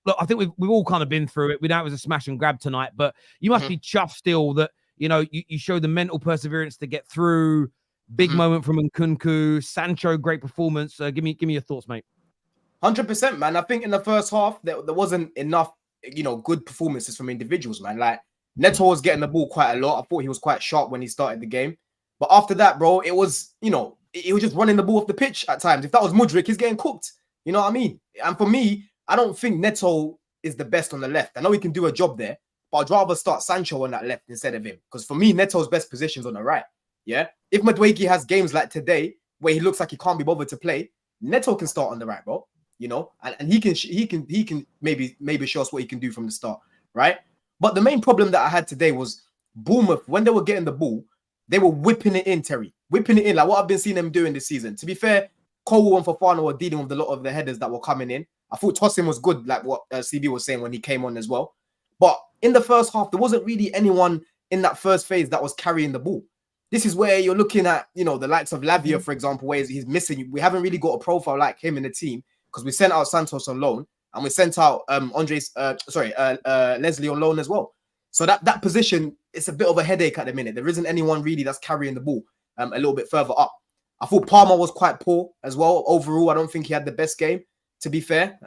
look, I think we've all kind of been through it. We know it was a smash and grab tonight, but you must be chuffed still that you showed the mental perseverance to get through. Big moment from Nkunku, Sancho, great performance. Give me your thoughts, mate. 100%, man. I think in the first half there wasn't enough, good performances from individuals, man. Like Neto was getting the ball quite a lot. I thought he was quite sharp when he started the game, but after that, bro, it was he was just running the ball off the pitch at times. If that was Mudryk, he's getting cooked. You know what I mean? And for me, I don't think Neto is the best on the left. I know he can do a job there, but I'd rather start Sancho on that left instead of him. Because for me, Neto's best position's on the right. Yeah? If Madueke has games like today where he looks like he can't be bothered to play, Neto can start on the right, bro. you know, and he can maybe show us what he can do from the start, right? But the main problem that I had today was Bournemouth, when they were getting the ball, they were whipping it in, Terry, whipping it in, like what I've been seeing them doing this season. To be fair, Cole and Fofana were dealing with a lot of the headers that were coming in. I thought Tosin was good, like what CB was saying when he came on as well. But in the first half, there wasn't really anyone in that first phase that was carrying the ball. This is where you're looking at, you know, the likes of Lavia, for example, where he's missing. We haven't really got a profile like him in the team because we sent out Santos on loan and we sent out Leslie on loan as well. So that position, it's a bit of a headache at the minute. There isn't anyone really that's carrying the ball a little bit further up. I thought Palmer was quite poor as well. Overall, I don't think he had the best game, to be fair.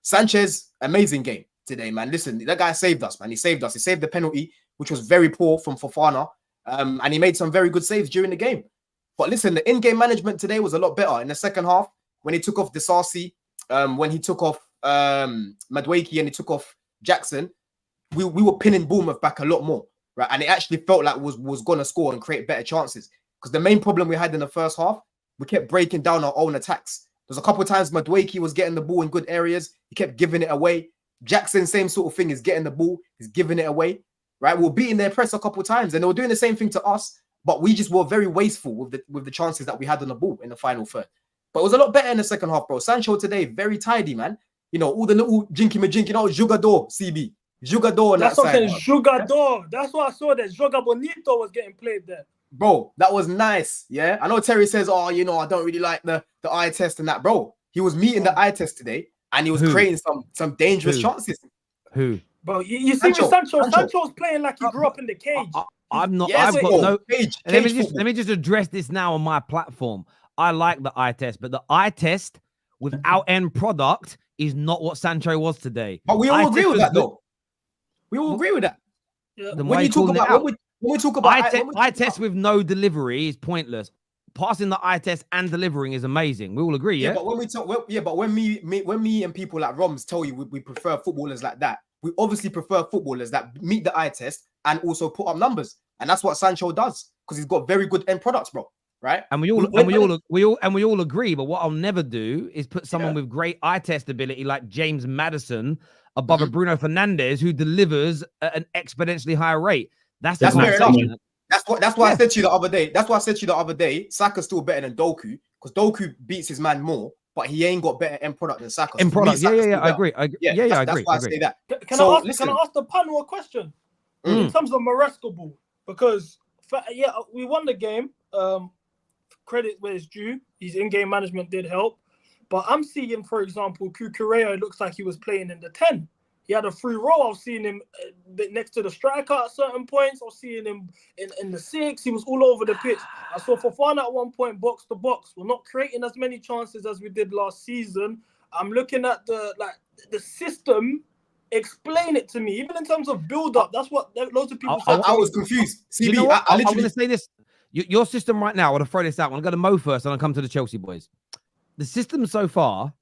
Sanchez, amazing game today, man. Listen, that guy saved us, man. He saved us. He saved the penalty, which was very poor from Fofana. And he made some very good saves during the game. But listen, the in-game management today was a lot better. In the second half, when he took off Disasi, when he took off Madueke and he took off Jackson, we were pinning Bournemouth back a lot more, right? And it actually felt like was going to score and create better chances. Because the main problem we had in the first half, we kept breaking down our own attacks. There's a couple of times Madueke was getting the ball in good areas. He kept giving it away. Jackson, same sort of thing, is getting the ball, he's giving it away. Right, we were beating their press a couple of times, and they were doing the same thing to us. But we just were very wasteful with the chances that we had on the ball in the final third. But it was a lot better in the second half, bro. Sancho today, very tidy, man. You know, all the little jinky, you know, jugador, CB, jugador. That's what I'm saying, jugador. That's what I saw. That Joga Bonito was getting played there, bro. That was nice. Yeah, I know Terry says, oh, you know, I don't really like the eye test and that, bro. He was meeting the eye test today, and he was creating some dangerous chances. Who? Bro, you see Sancho's playing like he grew up in the cage. I'm not. Yes, I've got no. Cage let me just address this now on my platform. I like the eye test, but the eye test without end product is not what Sancho was today. But we all agree with that, though. We all agree with that. Yeah. When we talk about eye test with no delivery is pointless. Passing the eye test and delivering is amazing. We all agree, yeah. But when we talk, when me and people like Roms tell you we prefer footballers like that, we obviously prefer footballers that meet the eye test and also put up numbers, and that's what Sancho does because he's got very good end products, bro. Right? And we all agree. But what I'll never do is put someone with great eye test ability like James Maddison above a Bruno Fernandez who delivers at an exponentially higher rate. That's fair enough. That's why I said to you the other day. That's why I said to you the other day. Saka's still better than Doku because Doku beats his man more. But he ain't got better end product than Saka. End product, I agree. I agree. That's why I say that. Can I ask the panel a question in terms of MacrescaBALL? Because we won the game. Credit where it's due. His in-game management did help. But I'm seeing, for example, Cucurella, it looks like he was playing in the 10. He had a free roll. I was seeing him next to the striker at certain points. I was seeing him in the 6. He was all over the pitch. I saw Fofana at one point box to box. We're not creating as many chances as we did last season. I'm looking at the system. Explain it to me, even in terms of build-up. That's what loads of people said. I was confused. CB, you know what? I'm going to say this. Your system right now, I want to throw this out. I want to go to Mo first, and I'll come to the Chelsea boys. The system so far,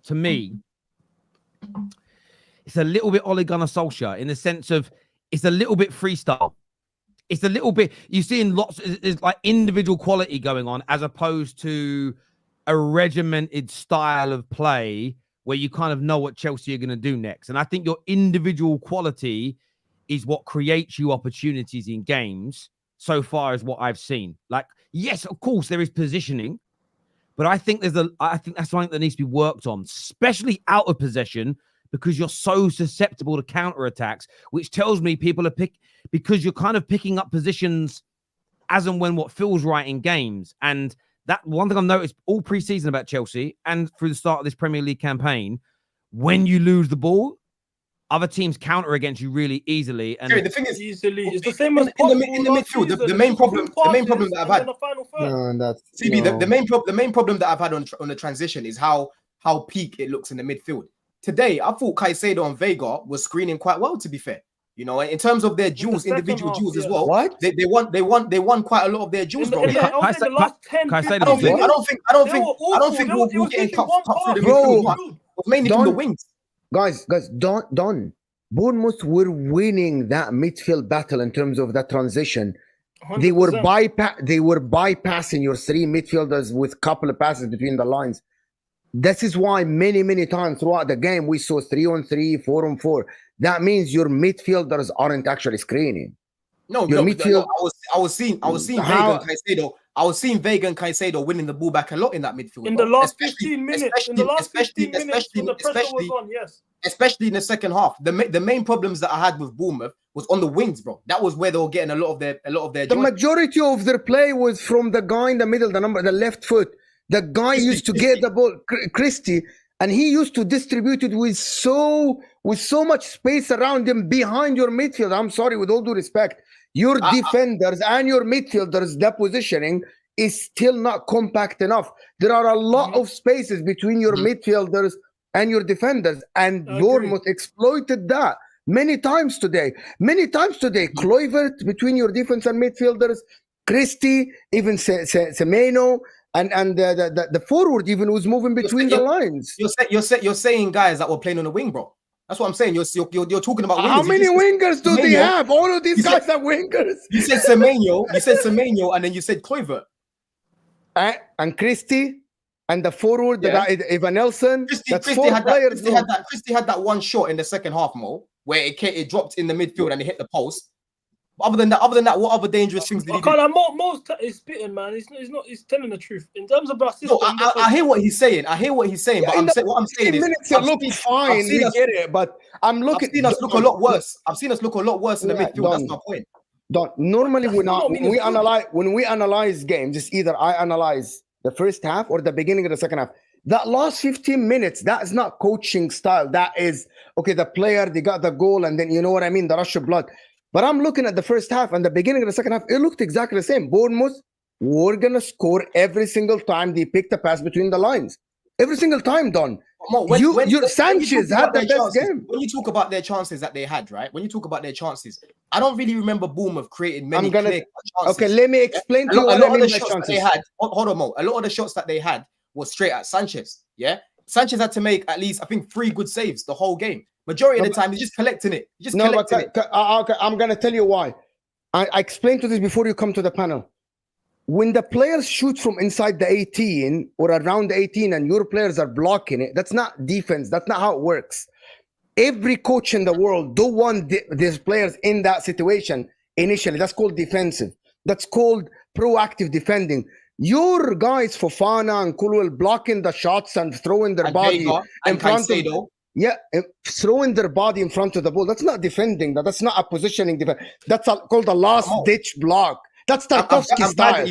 to me, it's a little bit Ole Gunnar Solskjaer in the sense of it's a little bit freestyle. It's a little bit, you're seeing there's like individual quality going on as opposed to a regimented style of play where you kind of know what Chelsea are going to do next. And I think your individual quality is what creates you opportunities in games so far as what I've seen. Like, yes, of course, there is positioning, but I think I think that's something that needs to be worked on, especially out of possession, because you're so susceptible to counterattacks, which tells me people are because you're kind of picking up positions as and when what feels right in games. And that one thing I've noticed all pre-season about Chelsea and through the start of this Premier League campaign, when you lose the ball, other teams counter against you really easily. And the thing is, easily, it's the same as in the midfield. The main problem that I've had. The main problem that I've had on the transition is how peak it looks in the midfield. Today, I thought Caicedo and Vega was screening quite well. To be fair, you know, in terms of their duels, individual duels as well. What they won quite a lot of their duels, bro. I don't think we'll get cut through the midfield. Mainly from the wings. Guys, don't. Bournemouth were winning that midfield battle in terms of that transition. 100%. They were bypassing your three midfielders with a couple of passes between the lines. This is why many times throughout the game we saw 3-on-3, 4-on-4. That means your midfielders aren't actually screening. No, Your midfield. I was seeing Vega and Caicedo. I was seeing Vega and Caicedo winning the ball back a lot in that midfield. In the last 15 minutes, when the pressure was on, yes. Especially in the second half. The main problems that I had with Bournemouth was on the wings, bro. That was where they were getting a lot of their The majority of their play was from the guy in the middle, the left foot. The guy used to get the ball, Christie, and he used to distribute it with so much space around him behind your midfield. I'm sorry, with all due respect, your defenders and your midfielders, their positioning is still not compact enough. There are a lot of spaces between your midfielders and your defenders, and Bournemouth exploited that many times today. Kluivert between your defense and midfielders, Christie, even Semenyo. And the forward even was moving between the lines. You're saying guys that were playing on the wing, bro. That's what I'm saying. You're talking about wingers. How many wingers do they have? All of these guys are wingers. You said Semenyo, and then you said Kluivert. And Christie, and the forward, the guy Evan Nelson. Christie had that one shot in the second half, Mo, where it dropped in the midfield and it hit the post. Other than that, what other dangerous things did he do? Most is spitting, man. He's telling the truth in terms of our system. No, I hear what he's saying. But what I'm saying is, minutes it looked fine. We get it, but I'm looking. I've seen us look a lot worse. I've seen us look a lot worse in the midfield. That's my point. Normally, when we analyze games, it's either I analyze the first half or the beginning of the second half. That last 15 minutes, that is not coaching style. That is okay. The player, they got the goal, and then you know what I mean, the rush of blood. But I'm looking at the first half and the beginning of the second half. It looked exactly the same. Bournemouth were gonna score every single time they picked a pass between the lines. Every single time, Don. Sanchez had the best game. When you talk about their chances that they had, right? When you talk about their chances, I don't really remember Bournemouth creating many clear chances. Okay, let me explain to you what I mean by chances. They had. Hold on, Mo. A lot of the shots that they had was straight at Sanchez. Yeah, Sanchez had to make at least, I think, 3 good saves the whole game. Majority of the time, he's just collecting it. I'm going to tell you why. I explained to this before you come to the panel. When the players shoot from inside the 18 or around the 18 and your players are blocking it, that's not defense. That's not how it works. Every coach in the world don't want these players in that situation initially. That's called defensive. That's called proactive defending. Your guys, Fofana and Kulwell, blocking the shots and throwing their body in front of... Yeah, throwing their body in front of the ball. That's not defending. That's not a positioning defense. That's called a last-ditch block. That's Tarkowski style.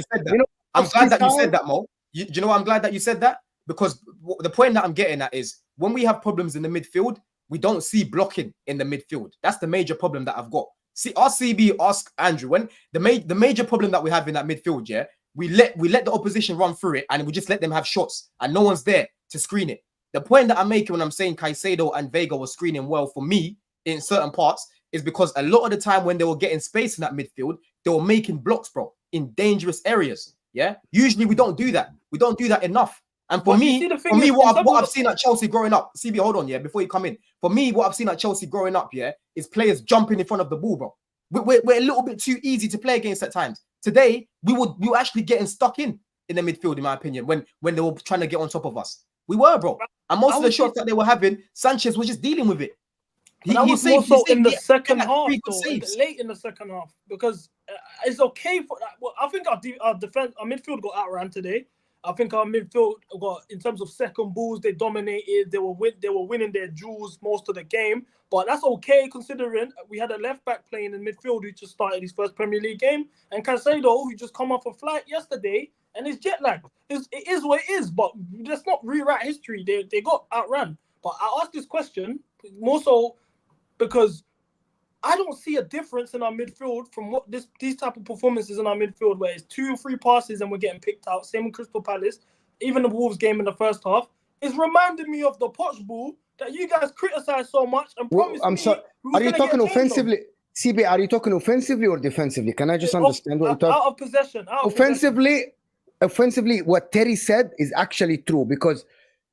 I'm glad that you said that, Mo. Do you know why I'm glad that you said that? Because the point that I'm getting at is when we have problems in the midfield, we don't see blocking in the midfield. That's the major problem that I've got. See, ask CB, ask Andrew. When the major problem that we have in that midfield, yeah, we let the opposition run through it and we just let them have shots and no one's there to screen it. The point that I'm making when I'm saying Caicedo and Vega were screening well for me in certain parts is because a lot of the time when they were getting space in that midfield, they were making blocks, bro, in dangerous areas. Yeah. Usually we don't do that. We don't do that enough. And for me, what I've seen at Chelsea growing up, CB, hold on, yeah, before you come in. For me, what I've seen at Chelsea growing up, yeah, is players jumping in front of the ball, bro. We're a little bit too easy to play against at times. Today, we were actually getting stuck in the midfield, in my opinion, when they were trying to get on top of us. We were, bro. And most of the shots that they were having, Sanchez was just dealing with it. He was also in the second half, late in the second half, because it's okay for that. Well, I think our midfield got outran today. I think our midfield got, in terms of second balls, they dominated. They were winning their duels most of the game, but that's okay considering we had a left back playing in midfield who just started his first Premier League game, and Caicedo who just come off a flight yesterday and is jet lagged. It is what it is, but let's not rewrite history. They got outran. But I ask this question more so because I don't see a difference in our midfield from what these type of performances in our midfield, where it's 2 or 3 passes and we're getting picked out. Same with Crystal Palace. Even the Wolves game in the first half is reminding me of the Poch ball that you guys criticize so much and promise. I'm sorry. Are you talking offensively? CB, are you talking offensively or defensively? Can I just understand what you're talking? Out of possession. Offensively, what Terry said is actually true because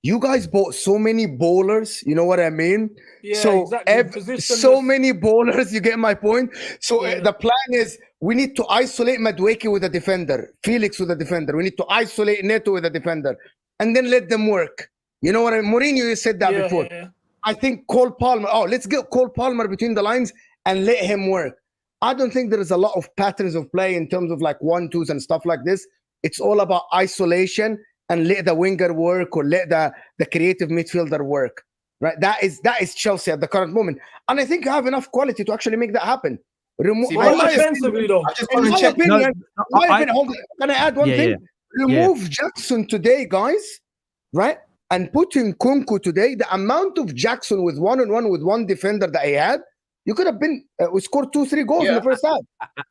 you guys bought so many bowlers, you know what I mean? Yeah, so exactly. So many bowlers, you get my point? So the plan is we need to isolate Madueke with a defender, Felix with a defender. We need to isolate Neto with a defender, and then let them work. You know what I mean? Mourinho said that before. I think Cole Palmer. Oh, let's get Cole Palmer between the lines and let him work. I don't think there is a lot of patterns of play in terms of like 1-2s and stuff like this. It's all about isolation and let the winger work or let the creative midfielder work. Right? That is Chelsea at the current moment. And I think you have enough quality to actually make that happen. Defensively, though. In my opinion, can I add one thing? Remove Jackson today, guys. Right? And put in Nkunku today. The amount of Jackson with one-on-one with one defender that he had, you could have been. We scored 2-3 goals in the first half.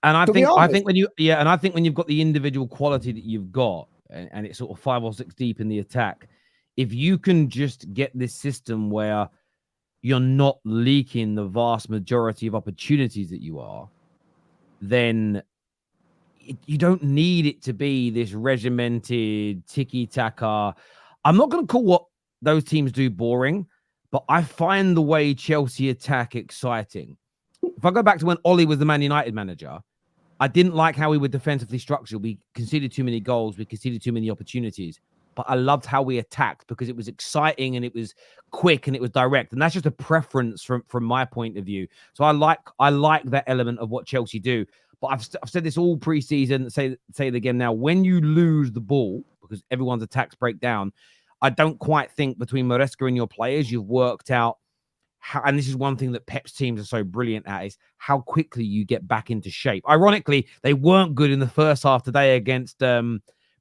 And I think when you've got the individual quality that you've got, and it's sort of 5 or 6 deep in the attack, if you can just get this system where you're not leaking the vast majority of opportunities that you are, then you don't need it to be this regimented tiki-taka. I'm not going to call what those teams do boring, but I find the way Chelsea attack exciting. If I go back to when Ollie was the Man United manager, I didn't like how we were defensively structured. We conceded too many goals. We conceded too many opportunities. But I loved how we attacked because it was exciting and it was quick and it was direct. And that's just a preference from my point of view. So I like that element of what Chelsea do. But I've said this all preseason, say it again now. When you lose the ball, because everyone's attacks break down, I don't quite think between Maresca and your players, you've worked out how, and this is one thing that Pep's teams are so brilliant at, is how quickly you get back into shape. Ironically, they weren't good in the first half today against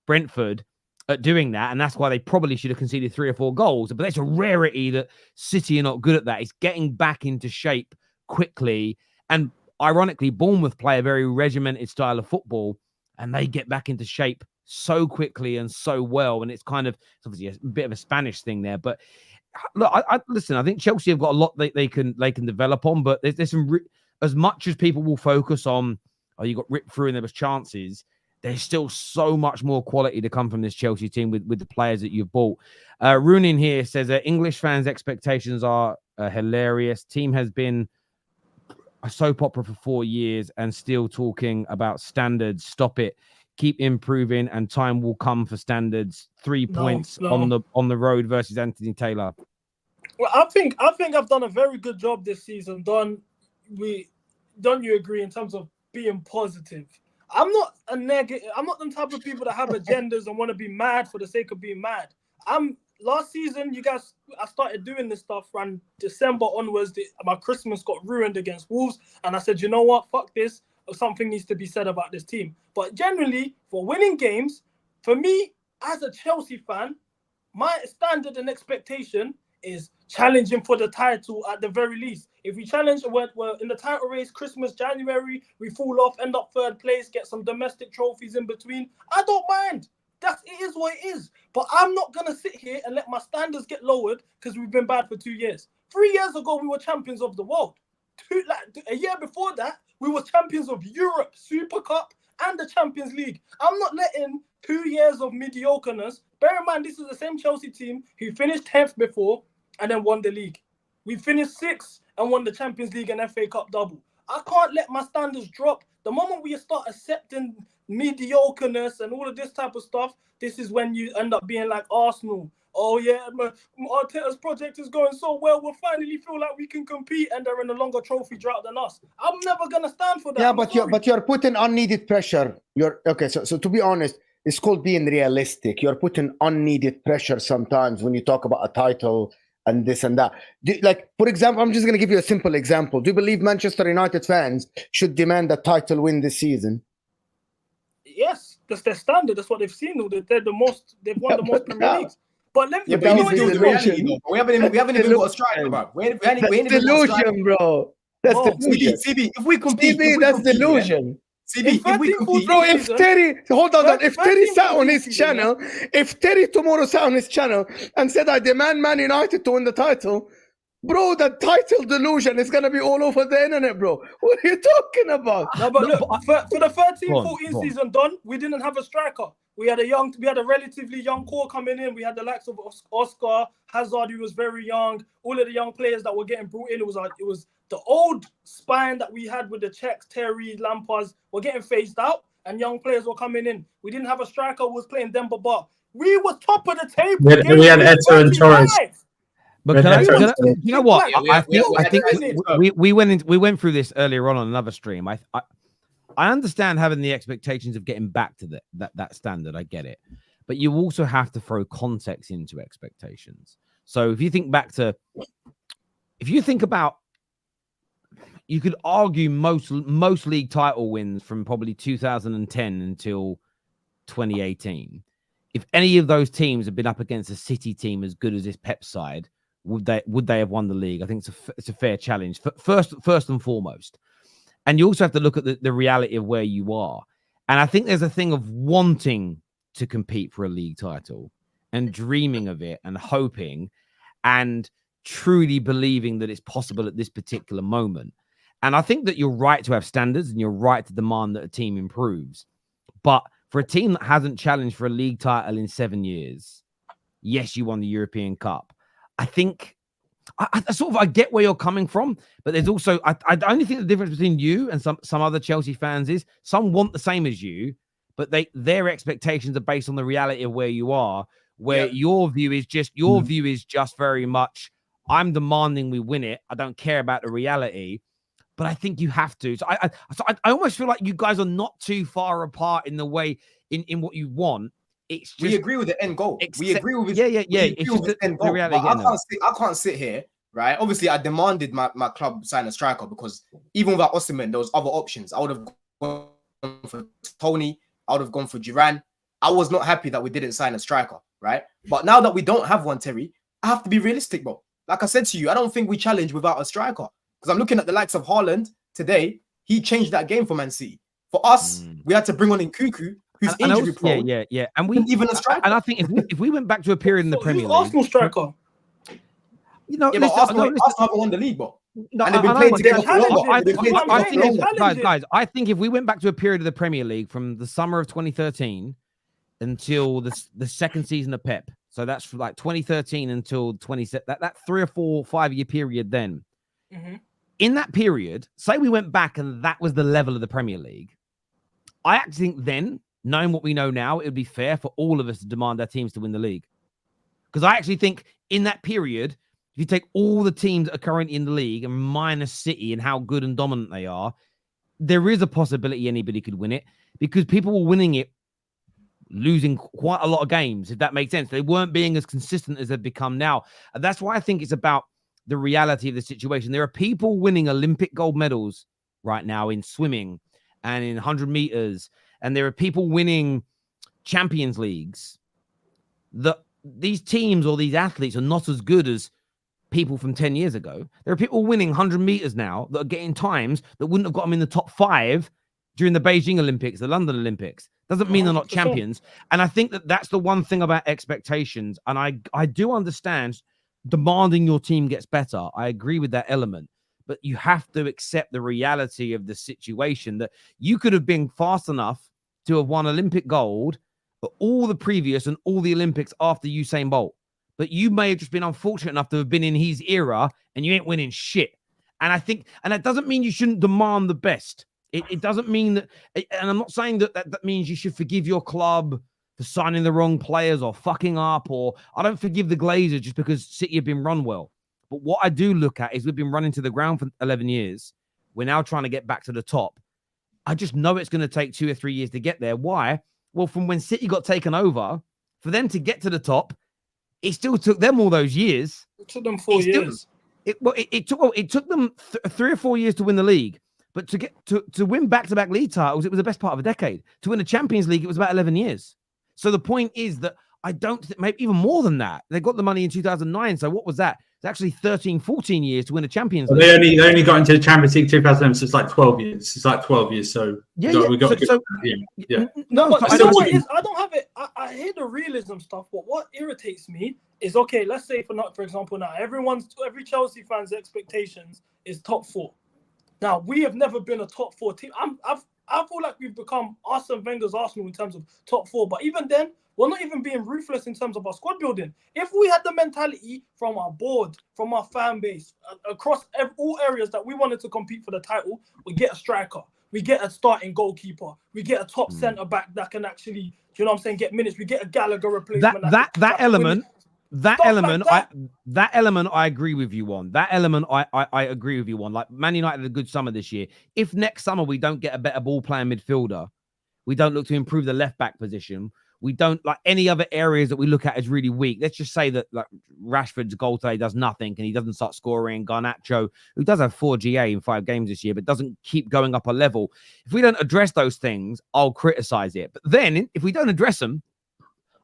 Brentford at doing that, and that's why they probably should have conceded 3 or 4 goals. But it's a rarity that City are not good at that. It's getting back into shape quickly. And ironically, Bournemouth play a very regimented style of football, and they get back into shape so quickly and so well. And it's obviously a bit of a Spanish thing there. But look, listen, I think Chelsea have got a lot they can develop on, but there's some as much as people will focus on, you got ripped through and there was chances, there's still so much more quality to come from this Chelsea team with the players that you've bought. Runin here says English fans' expectations are hilarious. Team has been a soap opera for 4 years and still talking about standards. Stop it. Keep improving, and time will come for standards. 3 points on the road versus Anthony Taylor. Well, I think I've done a very good job this season. Don't you agree in terms of being positive? I'm not a negative. I'm not the type of people that have agendas and want to be mad for the sake of being mad. Last season, I started doing this stuff from December onwards. My Christmas got ruined against Wolves, and I said, you know what? Fuck this. Something needs to be said about this team. But generally, for winning games, for me, as a Chelsea fan, my standard and expectation is challenging for the title at the very least. If we challenge, we're in the title race, Christmas, January, we fall off, end up 3rd place, get some domestic trophies in between, I don't mind. It is what it is. But I'm not going to sit here and let my standards get lowered because we've been bad for 2 years. 3 years ago, we were champions of the world. A year before that, we were champions of Europe, Super Cup, and the Champions League. I'm not letting 2 years of mediocreness. Bear in mind, this is the same Chelsea team who finished 10th before and then won the league. We finished 6th and won the Champions League and FA Cup double. I can't let my standards drop. The moment we start accepting mediocreness and all of this type of stuff, this is when you end up being like Arsenal. Oh yeah, Arteta's project is going so well, we'll finally feel like we can compete, and they're in a longer trophy drought than us. I'm never gonna stand for that. Yeah, but you're putting unneeded pressure. So to be honest, it's called being realistic. You're putting unneeded pressure sometimes when you talk about a title and this and that. For example, I'm just gonna give you a simple example. Do you believe Manchester United fans should demand a title win this season? Yes, that's their standard. That's what they've seen. They're the most. They've won the most Premier Leagues. But let me. But you know the reality, though. We haven't even got a striker, bro. That's delusion, bro. That's delusion. CB, if we compete, that's delusion. CB, if we compete, bro. If Terry, hold on, if Terry sat on his channel, if Terry tomorrow sat on his channel and said, "I demand Man United to win the title," bro, the title delusion is gonna be all over the internet, bro. What are you talking about? No, but look, for the 13-14 season, Don, we didn't have a striker. We had a relatively young core coming in. We had the likes of Oscar, Hazard, who was very young. All of the young players that were getting brought in, it was the old spine that we had with the Czechs, Terry, Lampards, were getting phased out, and young players were coming in. We didn't have a striker who was playing Demba Ba. We were top of the table. We had Eto and Torres. But Red you know what? Yeah, I think we went through this earlier on another stream. I understand having the expectations of getting back to that standard. I get it, but you also have to throw context into expectations. So if you think about, you could argue most league title wins from probably 2010 until 2018. If any of those teams had been up against a City team as good as this Pep side, would they have won the league? I think it's a fair challenge. First and foremost. And you also have to look at the reality of where you are. And I think there's a thing of wanting to compete for a league title and dreaming of it and hoping and truly believing that it's possible at this particular moment. And I think that you're right to have standards and you're right to demand that a team improves. But for a team that hasn't challenged for a league title in 7 years, yes, you won the European Cup. I think I get where you're coming from, but there's also I only think the difference between you and some other Chelsea fans is some want the same as you, but their expectations are based on the reality of where you are. Where your view is just very much, I'm demanding we win it. I don't care about the reality, but I think you have to. So I almost feel like you guys are not too far apart in the way in what you want. It's just, we agree with the end goal. We agree with yeah. It's just the end goal. reality. I can't sit here, right? Obviously, I demanded my club sign a striker because even without Osimhen, there was other options. I would have gone for Tony. I would have gone for Duran. I was not happy that we didn't sign a striker, right? But now that we don't have one, Terry, I have to be realistic, bro. Like I said to you, I don't think we challenge without a striker. Because I'm looking at the likes of Haaland today. He changed that game for Man City. For us, we had to bring on Nkunku, who's injury prone. Yeah. And we even a striker. And I think if we went back to a period in the Premier League, Arsenal striker. You know, but Arsenal haven't won the league, bro. No, and they've been playing together for longer. Guys, I think if we went back to a period of the Premier League from the summer of 2013 until the second season of Pep, so that's from like 2013 until that 3 or 4 5 year period. Then, in that period, say we went back and that was the level of the Premier League. I actually think then, knowing what we know now, it would be fair for all of us to demand our teams to win the league. Because I actually think in that period, if you take all the teams that are currently in the league and minus City and how good and dominant they are, there is a possibility anybody could win it because people were winning it, losing quite a lot of games, if that makes sense. They weren't being as consistent as they've become now. And that's why I think it's about the reality of the situation. There are people winning Olympic gold medals right now in swimming and in 100 meters. And there are people winning Champions Leagues. These teams or these athletes are not as good as people from 10 years ago. There are people winning 100 meters now that are getting times that wouldn't have got them in the top 5 during the Beijing Olympics, the London Olympics. Doesn't mean they're not champions. And I think that that's the one thing about expectations. And I do understand demanding your team gets better. I agree with that element. But you have to accept the reality of the situation that you could have been fast enough to have won Olympic gold for all the previous and all the Olympics after Usain Bolt. But you may have just been unfortunate enough to have been in his era and you ain't winning shit. And I think, and that doesn't mean you shouldn't demand the best. It doesn't mean that, and I'm not saying that means you should forgive your club for signing the wrong players or fucking up, or I don't forgive the Glazers just because City have been run well. But what I do look at is we've been running to the ground for 11 years. We're now trying to get back to the top. I just know it's going to take 2 or 3 years to get there. Why? Well, from when City got taken over, for them to get to the top, it still took them all those years. It took them 4 years. It took them 3 or 4 years to win the league. But to win back-to-back league titles, it was the best part of a decade. To win the Champions League, it was about 11 years. So the point is that I don't think, maybe even more than that. They got the money in 2009. So what was that? It's actually 13, 14 years to win a Champions League. They only got into the Champions League 2011, so it's like 12 years. It's like 12 years. So yeah. No, but I don't have it. I hear the realism stuff, but what irritates me is, okay, let's say for example, now every Chelsea fan's expectations is top 4. Now we have never been a top 4 team. I feel like we've become Arsene Wenger's Arsenal in terms of top 4, but even then, we're not even being ruthless in terms of our squad building. If we had the mentality from our board, from our fan base, across all areas that we wanted to compete for the title, we get a striker. we get a starting goalkeeper, we get a top centre back that can actually, do you know what I'm saying, get minutes. We get a Gallagher replacement. That element, I agree with you on. That element, I agree with you on. Like Man United had a good summer this year. If next summer we don't get a better ball playing midfielder, we don't look to improve the left back position. We don't like any other areas that we look at as really weak. Let's just say that like Rashford's goal today does nothing and he doesn't start scoring. Garnacho, who does have 4 GA in 5 games this year, but doesn't keep going up a level. If we don't address those things, I'll criticize it. But then if we don't address them,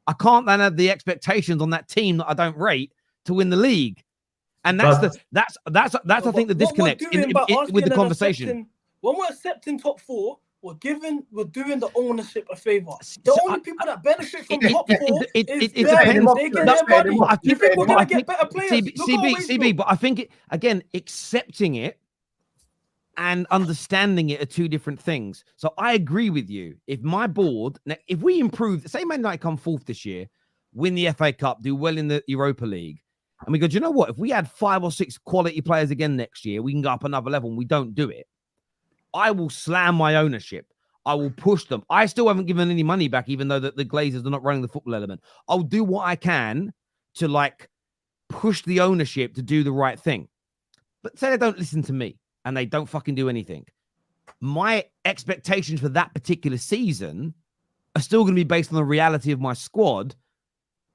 I can't then have the expectations on that team that I don't rate to win the league. And that's I think the disconnect with the conversation. When we're accepting top 4, we're doing the ownership a favor. The only people that benefit from top 4 is them. They get their money. You think we're gonna get better players? CB, but I think accepting it and understanding it are 2 different things. So I agree with you. If my board, if we improve, say Man United come 4th this year, win the FA Cup, do well in the Europa League, and we go, do you know what? If we add 5 or 6 quality players again next year, we can go up another level, and we don't do it, I will slam my ownership. I will push them. I still haven't given any money back, even though the Glazers are not running the football element. I'll do what I can to like push the ownership to do the right thing. But say they don't listen to me and they don't fucking do anything. My expectations for that particular season are still going to be based on the reality of my squad,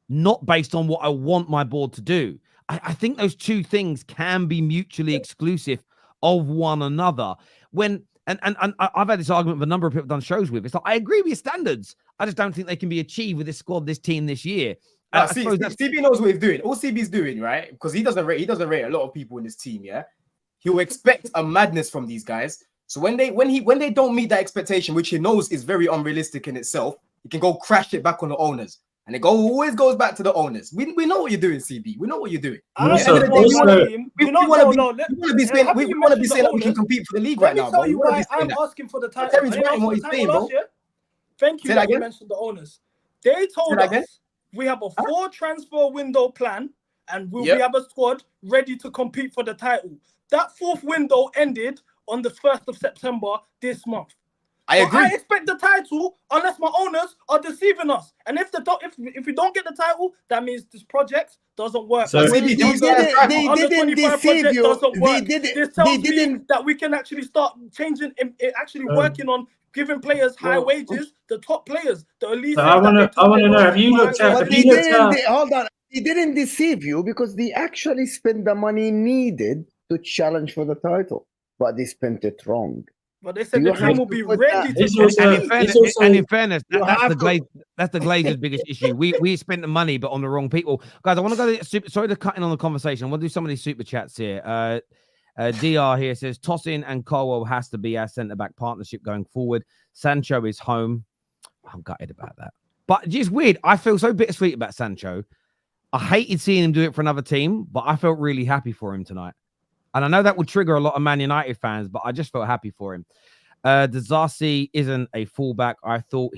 not based on what I want my board to do. I think those 2 things can be mutually exclusive of one another. And I've had this argument with a number of people I've done shows with. It's like, I agree with your standards. I just don't think they can be achieved with this squad, this team this year. CB knows what he's doing. All CB's doing, right? Because he doesn't rate a lot of people in this team, yeah? He'll expect a madness from these guys. So when they don't meet that expectation, which he knows is very unrealistic in itself, he can go crash it back on the owners. And it always goes back to the owners. We know what you're doing, CB. We know what you're doing. We want to be saying that we can compete for the league right now. I'm asking for the title. Thank you that you mentioned the owners. They told us we have a 4 transfer window plan and we have a squad ready to compete for the title. That 4th window ended on the 1st of September this month. I agree. I expect the title unless my owners are deceiving us. And if we don't get the title, that means this project doesn't work. So they didn't deceive you. They didn't that we can actually start changing, actually working on giving players high wages, the top players, the elite. So I want to know, have you looked at? Hold on. They didn't deceive you because they actually spent the money needed to challenge for the title, but they spent it wrong. But they said the team will be ready to. And in fairness, that's the Glazers' biggest issue. We spent the money, but on the wrong people. Guys, I want to go. Sorry to cut in on the conversation. I want to do some of these super chats here. DR here says Tosin and Colwell has to be our centre back partnership going forward. Sancho is home. I'm gutted about that, but just weird. I feel so bittersweet about Sancho. I hated seeing him do it for another team, but I felt really happy for him tonight. And I know that would trigger a lot of Man United fans, but I just felt happy for him. Dazasi isn't a fullback. I thought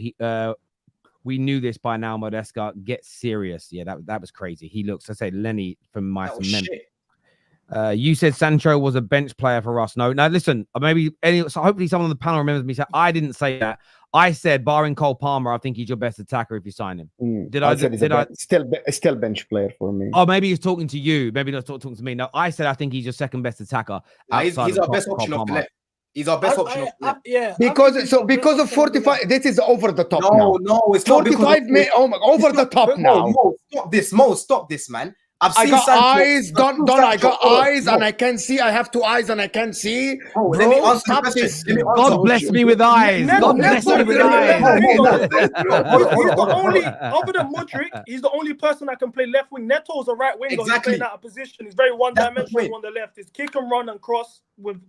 we knew this by now. Modesca, get serious. Yeah, that was crazy. He looks, I say, Lenny from Mice and Men. You said Sancho was a bench player for us. No, listen, so hopefully someone on the panel remembers me saying I didn't say that. I said, barring Cole Palmer, I think he's your best attacker if you sign him. Did I still bench player for me? Oh, maybe he's talking to you. Maybe not talking to me. No, I said I think he's your second best attacker. He's our best option off the left. He's our best option. Yeah. Because of 45, this is over the top now. No, it's not 45 over the top now. Stop this, man. I got eyes, I got eyes, and I can see. I have 2 eyes, and I can see. Let me answer the question. God bless me with eyes. God bless me with eyes. He's the only, other than Mudryk, he's the only person that can play left wing. Neto's a right winger. Exactly. He's playing out of position. He's very one-dimensional on the left. He's kick and run and cross.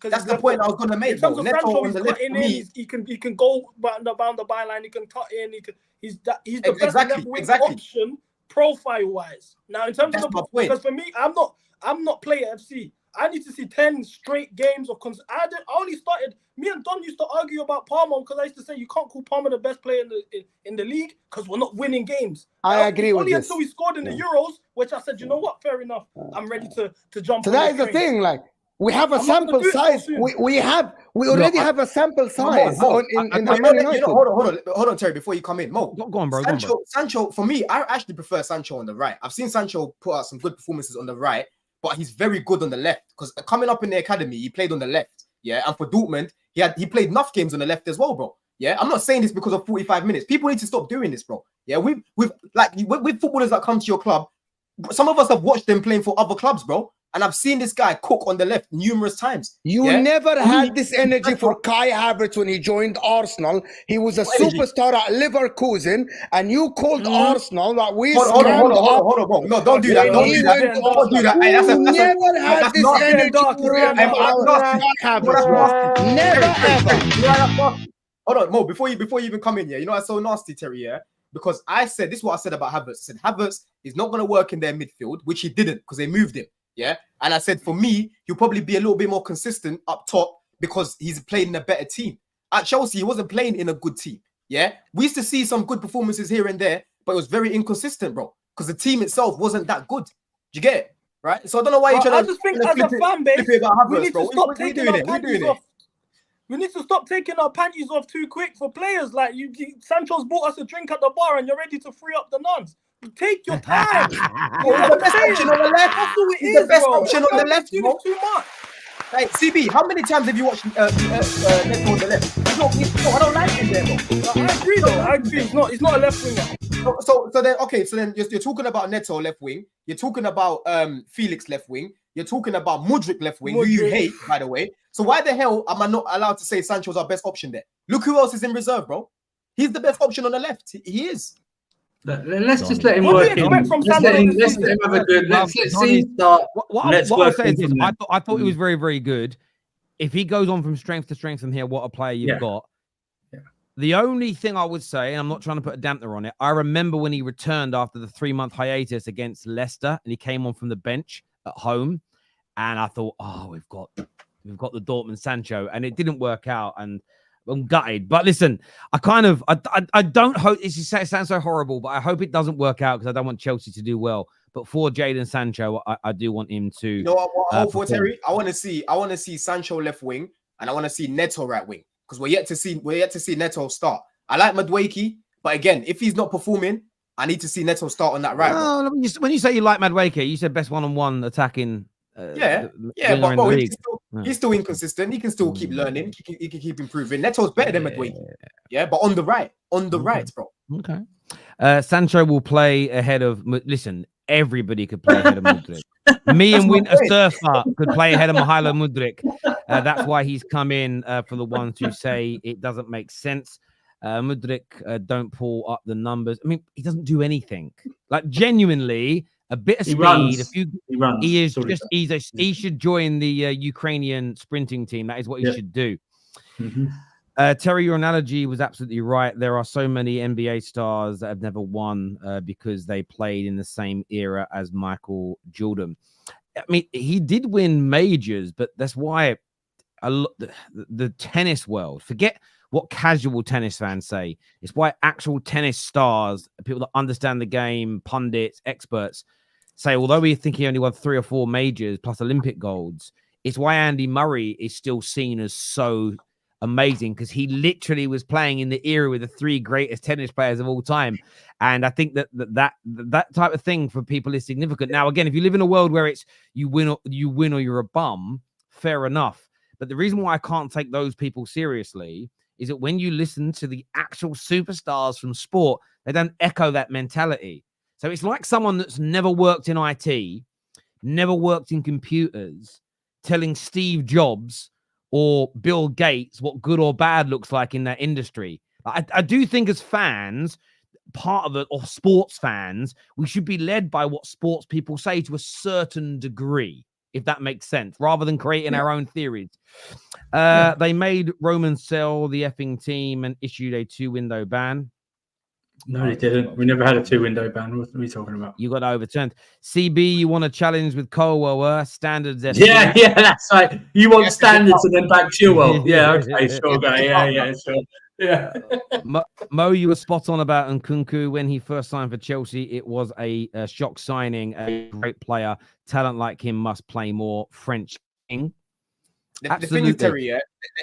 That's the point I was going to make. In terms of Sancho, he's cutting in. He can go down the byline. He can cut in. He's the best left wing option. Profile-wise, now in terms of because for me, I'm not player FC. I need to see 10 straight games of. I only started. Me and Don used to argue about Palmer because I used to say you can't call Palmer the best player in the league because we're not winning games. I agree with this. Only until we scored in the Euros, which I said, you know what, fair enough. I'm ready to jump. So that is the thing, like We have a I'm not gonna sample do it so size. soon. We already have a sample size Mo, in you Man know, United. hold on, Terry, before you come in. Mo, Go on, bro. Go on, bro. Sancho, for me, I actually prefer Sancho on the right. I've seen Sancho put out some good performances on the right, but he's very good on the left. Because coming up in the academy, he played on the left. Yeah, and for Dortmund, he played enough games on the left as well, bro. Yeah, I'm not saying this because of 45 minutes. People need to stop doing this, bro. Yeah, with footballers that come to your club, some of us have watched them playing for other clubs, bro. And I've seen this guy cook on the left numerous times. You never had this energy for Kai Havertz when he joined Arsenal. He was a superstar at Leverkusen, and you called Arsenal that we hold on, bro. No, don't do that. Don't do that. Don't do that. Hey, never had this energy for Havertz. Never ever. Hold on, Mo. Before you even come in here, you know what's so nasty, Terry? Yeah, because I said this is what I said about Havertz. I said Havertz is not going to work in their midfield, which he didn't because they moved him. Yeah, and I said for me, he'll probably be a little bit more consistent up top because he's played in a better team. At Chelsea, he wasn't playing in a good team. Yeah, we used to see some good performances here and there, but it was very inconsistent, bro, because the team itself wasn't that good. Do you get it? Right? So I don't know why you're trying I just think as a fan base, we need to stop taking our panties off. We need to stop taking our panties off too quick for players. Like Sancho's bought us a drink at the bar and you're ready to free up the nuns. Take your time. He's the best option on the left. That's all it He's is, the best bro. option on the left, bro. Too much. Hey, CB, how many times have you watched Neto on the left? I don't like him there, bro. I agree, though. I agree. He's not a left winger. So then you're talking about Neto left wing. You're talking about Felix left wing. You're talking about Mudryk left wing, who you hate, by the way. So why the hell am I not allowed to say Sancho's our best option there? Look who else is in reserve, bro. He's the best option on the left. He is. Let's just let him What work do you in. expect from Let's let Sancho him have a good. Let's see him start. What I'll say is this: I thought he was very, very good. If he goes on from strength to strength from here, what a player you've got. Yeah. The only thing I would say, and I'm not trying to put a dampener on it, I remember when he returned after the 3-month hiatus against Leicester, and he came on from the bench at home, and I thought, oh, we've got the Dortmund Sancho, and it didn't work out, and I'm gutted. But listen, I don't hope it sounds so horrible, but I hope it doesn't work out because I don't want Chelsea to do well. But for Jadon Sancho, I do want him to. You know what I hope for, Terry? I want to see Sancho left wing, and I want to see Neto right wing because we're yet to see Neto start. I like Madueke, but again, if he's not performing, I need to see Neto start on that right. No, when you say you like Madueke, you said best one-on-one attacking. But bro, he's still inconsistent. He can still keep learning. He can keep improving. Neto's better than Madueke. Yeah, but on the right, bro. Okay. Sancho will play ahead of. Listen, everybody could play ahead of Mudryk. Me and Winter Surfer could play ahead of Mykhailo Mudryk. That's why he's come in for the ones who say it doesn't make sense. Mudryk don't pull up the numbers. I mean, he doesn't do anything. Like genuinely. A bit of speed. He should join the Ukrainian sprinting team. That is what he should do. Terry, your analogy was absolutely right. There are so many NBA stars that have never won because they played in the same era as Michael Jordan. I mean, he did win majors, but that's why the tennis world, forget what casual tennis fans say. It's why actual tennis stars, people that understand the game, pundits, experts, say, although we think he only won 3 or 4 majors plus Olympic golds, it's why Andy Murray is still seen as so amazing because he literally was playing in the era with the 3 greatest tennis players of all time. And I think that type of thing for people is significant. Now, again, if you live in a world where it's you win or you're a bum, fair enough. But the reason why I can't take those people seriously is that when you listen to the actual superstars from sport, they don't echo that mentality. So it's like someone that's never worked in IT, never worked in computers, telling Steve Jobs or Bill Gates what good or bad looks like in that industry. I do think as fans, part of it, or sports fans, we should be led by what sports people say to a certain degree, if that makes sense, rather than creating our own theories. They made Roman sell the effing team and issued a 2-window ban. No, they didn't. We never had a 2-window ban. What are we talking about? You got overturned. CB, you want a challenge with Colwell? Standards. Yeah, that's right. You want standards and then back Chilwell. Yeah, okay, sure, guy. Yeah, sure. Yeah. Mo, you were spot on about Nkunku when he first signed for Chelsea. It was a shock signing. A great player. Talent like him must play more. French king. The thing is, Terry, yeah,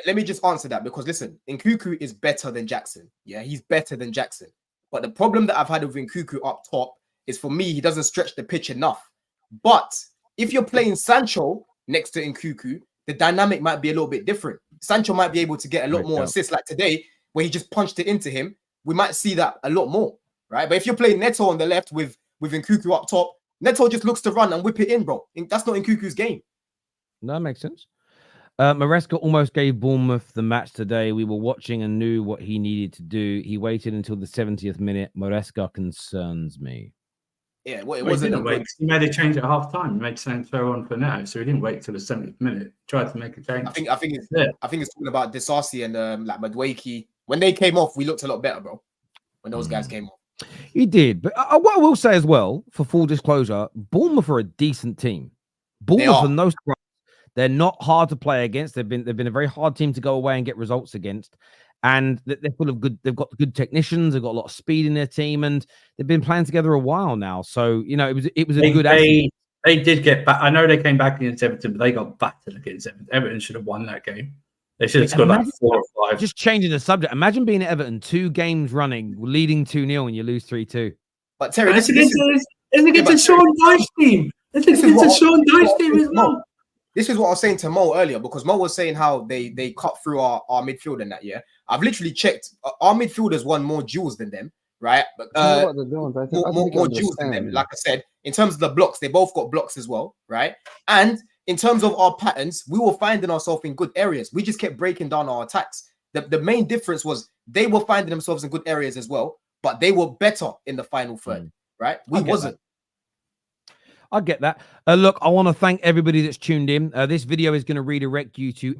let me just answer that because listen, Nkunku is better than Jackson. Yeah, he's better than Jackson. But the problem that I've had with Nkunku up top is for me, he doesn't stretch the pitch enough. But if you're playing Sancho next to Nkunku, the dynamic might be a little bit different. Sancho might be able to get a lot more assists like today, where he just punched it into him. We might see that a lot more, right? But if you're playing Neto on the left with Nkunku up top, Neto just looks to run and whip it in, bro. That's not Nkunku's game. No, that makes sense. Maresca almost gave Bournemouth the match today. We were watching and knew what he needed to do. He waited until the 70th minute. Maresca concerns me. Yeah, well, it wasn't a wait. He made a change at half time. He made Sancho on for now, so he didn't wait till the 70th minute. He tried to make a change. I think it's talking about Disasi and like Madueke. When they came off, we looked a lot better, bro. When those guys came off. He did. But what I will say as well, for full disclosure, Bournemouth are a decent team. Bournemouth are no surprise. They're not hard to play against. They've been a very hard team to go away and get results against. And they're full of good. They've got good technicians. They've got a lot of speed in their team, and they've been playing together a while now. So it was a good. They did get back. I know they came back against Everton, but they got battered against Everton. Everton should have won that game. They should have scored like 4 or 5. Just changing the subject. Imagine being at Everton 2 games running, leading 2-0, and you lose 3-2. But Terry, it's against a Sean Dyche team. It's against a Sean Dyche team as well. This is what I was saying to Mo earlier, because Mo was saying how they cut through our midfield in that year. I've literally checked. Our midfielders won more duels than them, right? But more duels than them. Like I said, in terms of the blocks, they both got blocks as well, right? And in terms of our patterns, we were finding ourselves in good areas. We just kept breaking down our attacks. The main difference was they were finding themselves in good areas as well, but they were better in the final third, right? We wasn't. I get that. Look, I want to thank everybody that's tuned in. This video is going to redirect you to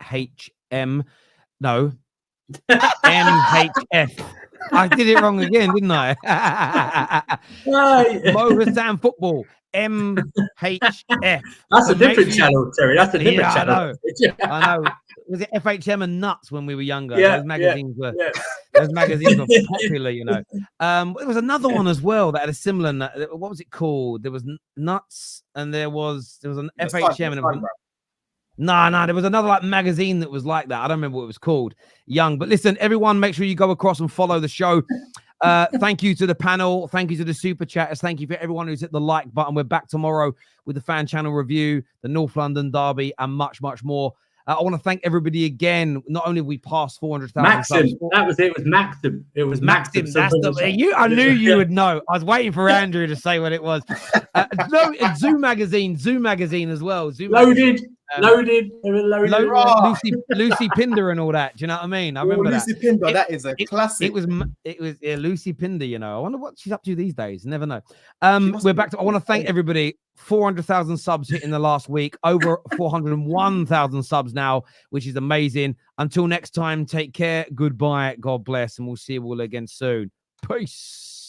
FHM. No, MHF. I did it wrong again, didn't I? Mo Hassan Football. MHF. That's a different channel, Terry. That's a different channel. I know. Was it FHM and Nuts when we were younger? Those magazines were popular, you know. There was another one as well that had a similar. What was it called? There was Nuts, and there was an FHM. No, there was another like magazine that was like that. I don't remember what it was called. Young, but listen, everyone, make sure you go across and follow the show. Thank you to the panel. Thank you to the super chatters. Thank you for everyone who's hit the like button. We're back tomorrow with the fan channel review, the North London derby, and much, much more. I want to thank everybody again. Not only have we passed 400,000 subs. That was it. It was Maxim. It was Maxim. I knew you would know. I was waiting for Andrew to say what it was. No, Zoo Magazine as well. Loaded. Loaded. Lucy Pinder and all that. Do you know what I mean? I remember Lucy Pinder. That is a classic. It was Lucy Pinder. You know, I wonder what she's up to these days. Never know. We're back to. I want to thank everybody. 400,000 subs hit in the last week. Over 401,000 subs now, which is amazing. Until next time, take care. Goodbye. God bless, and we'll see you all again soon. Peace.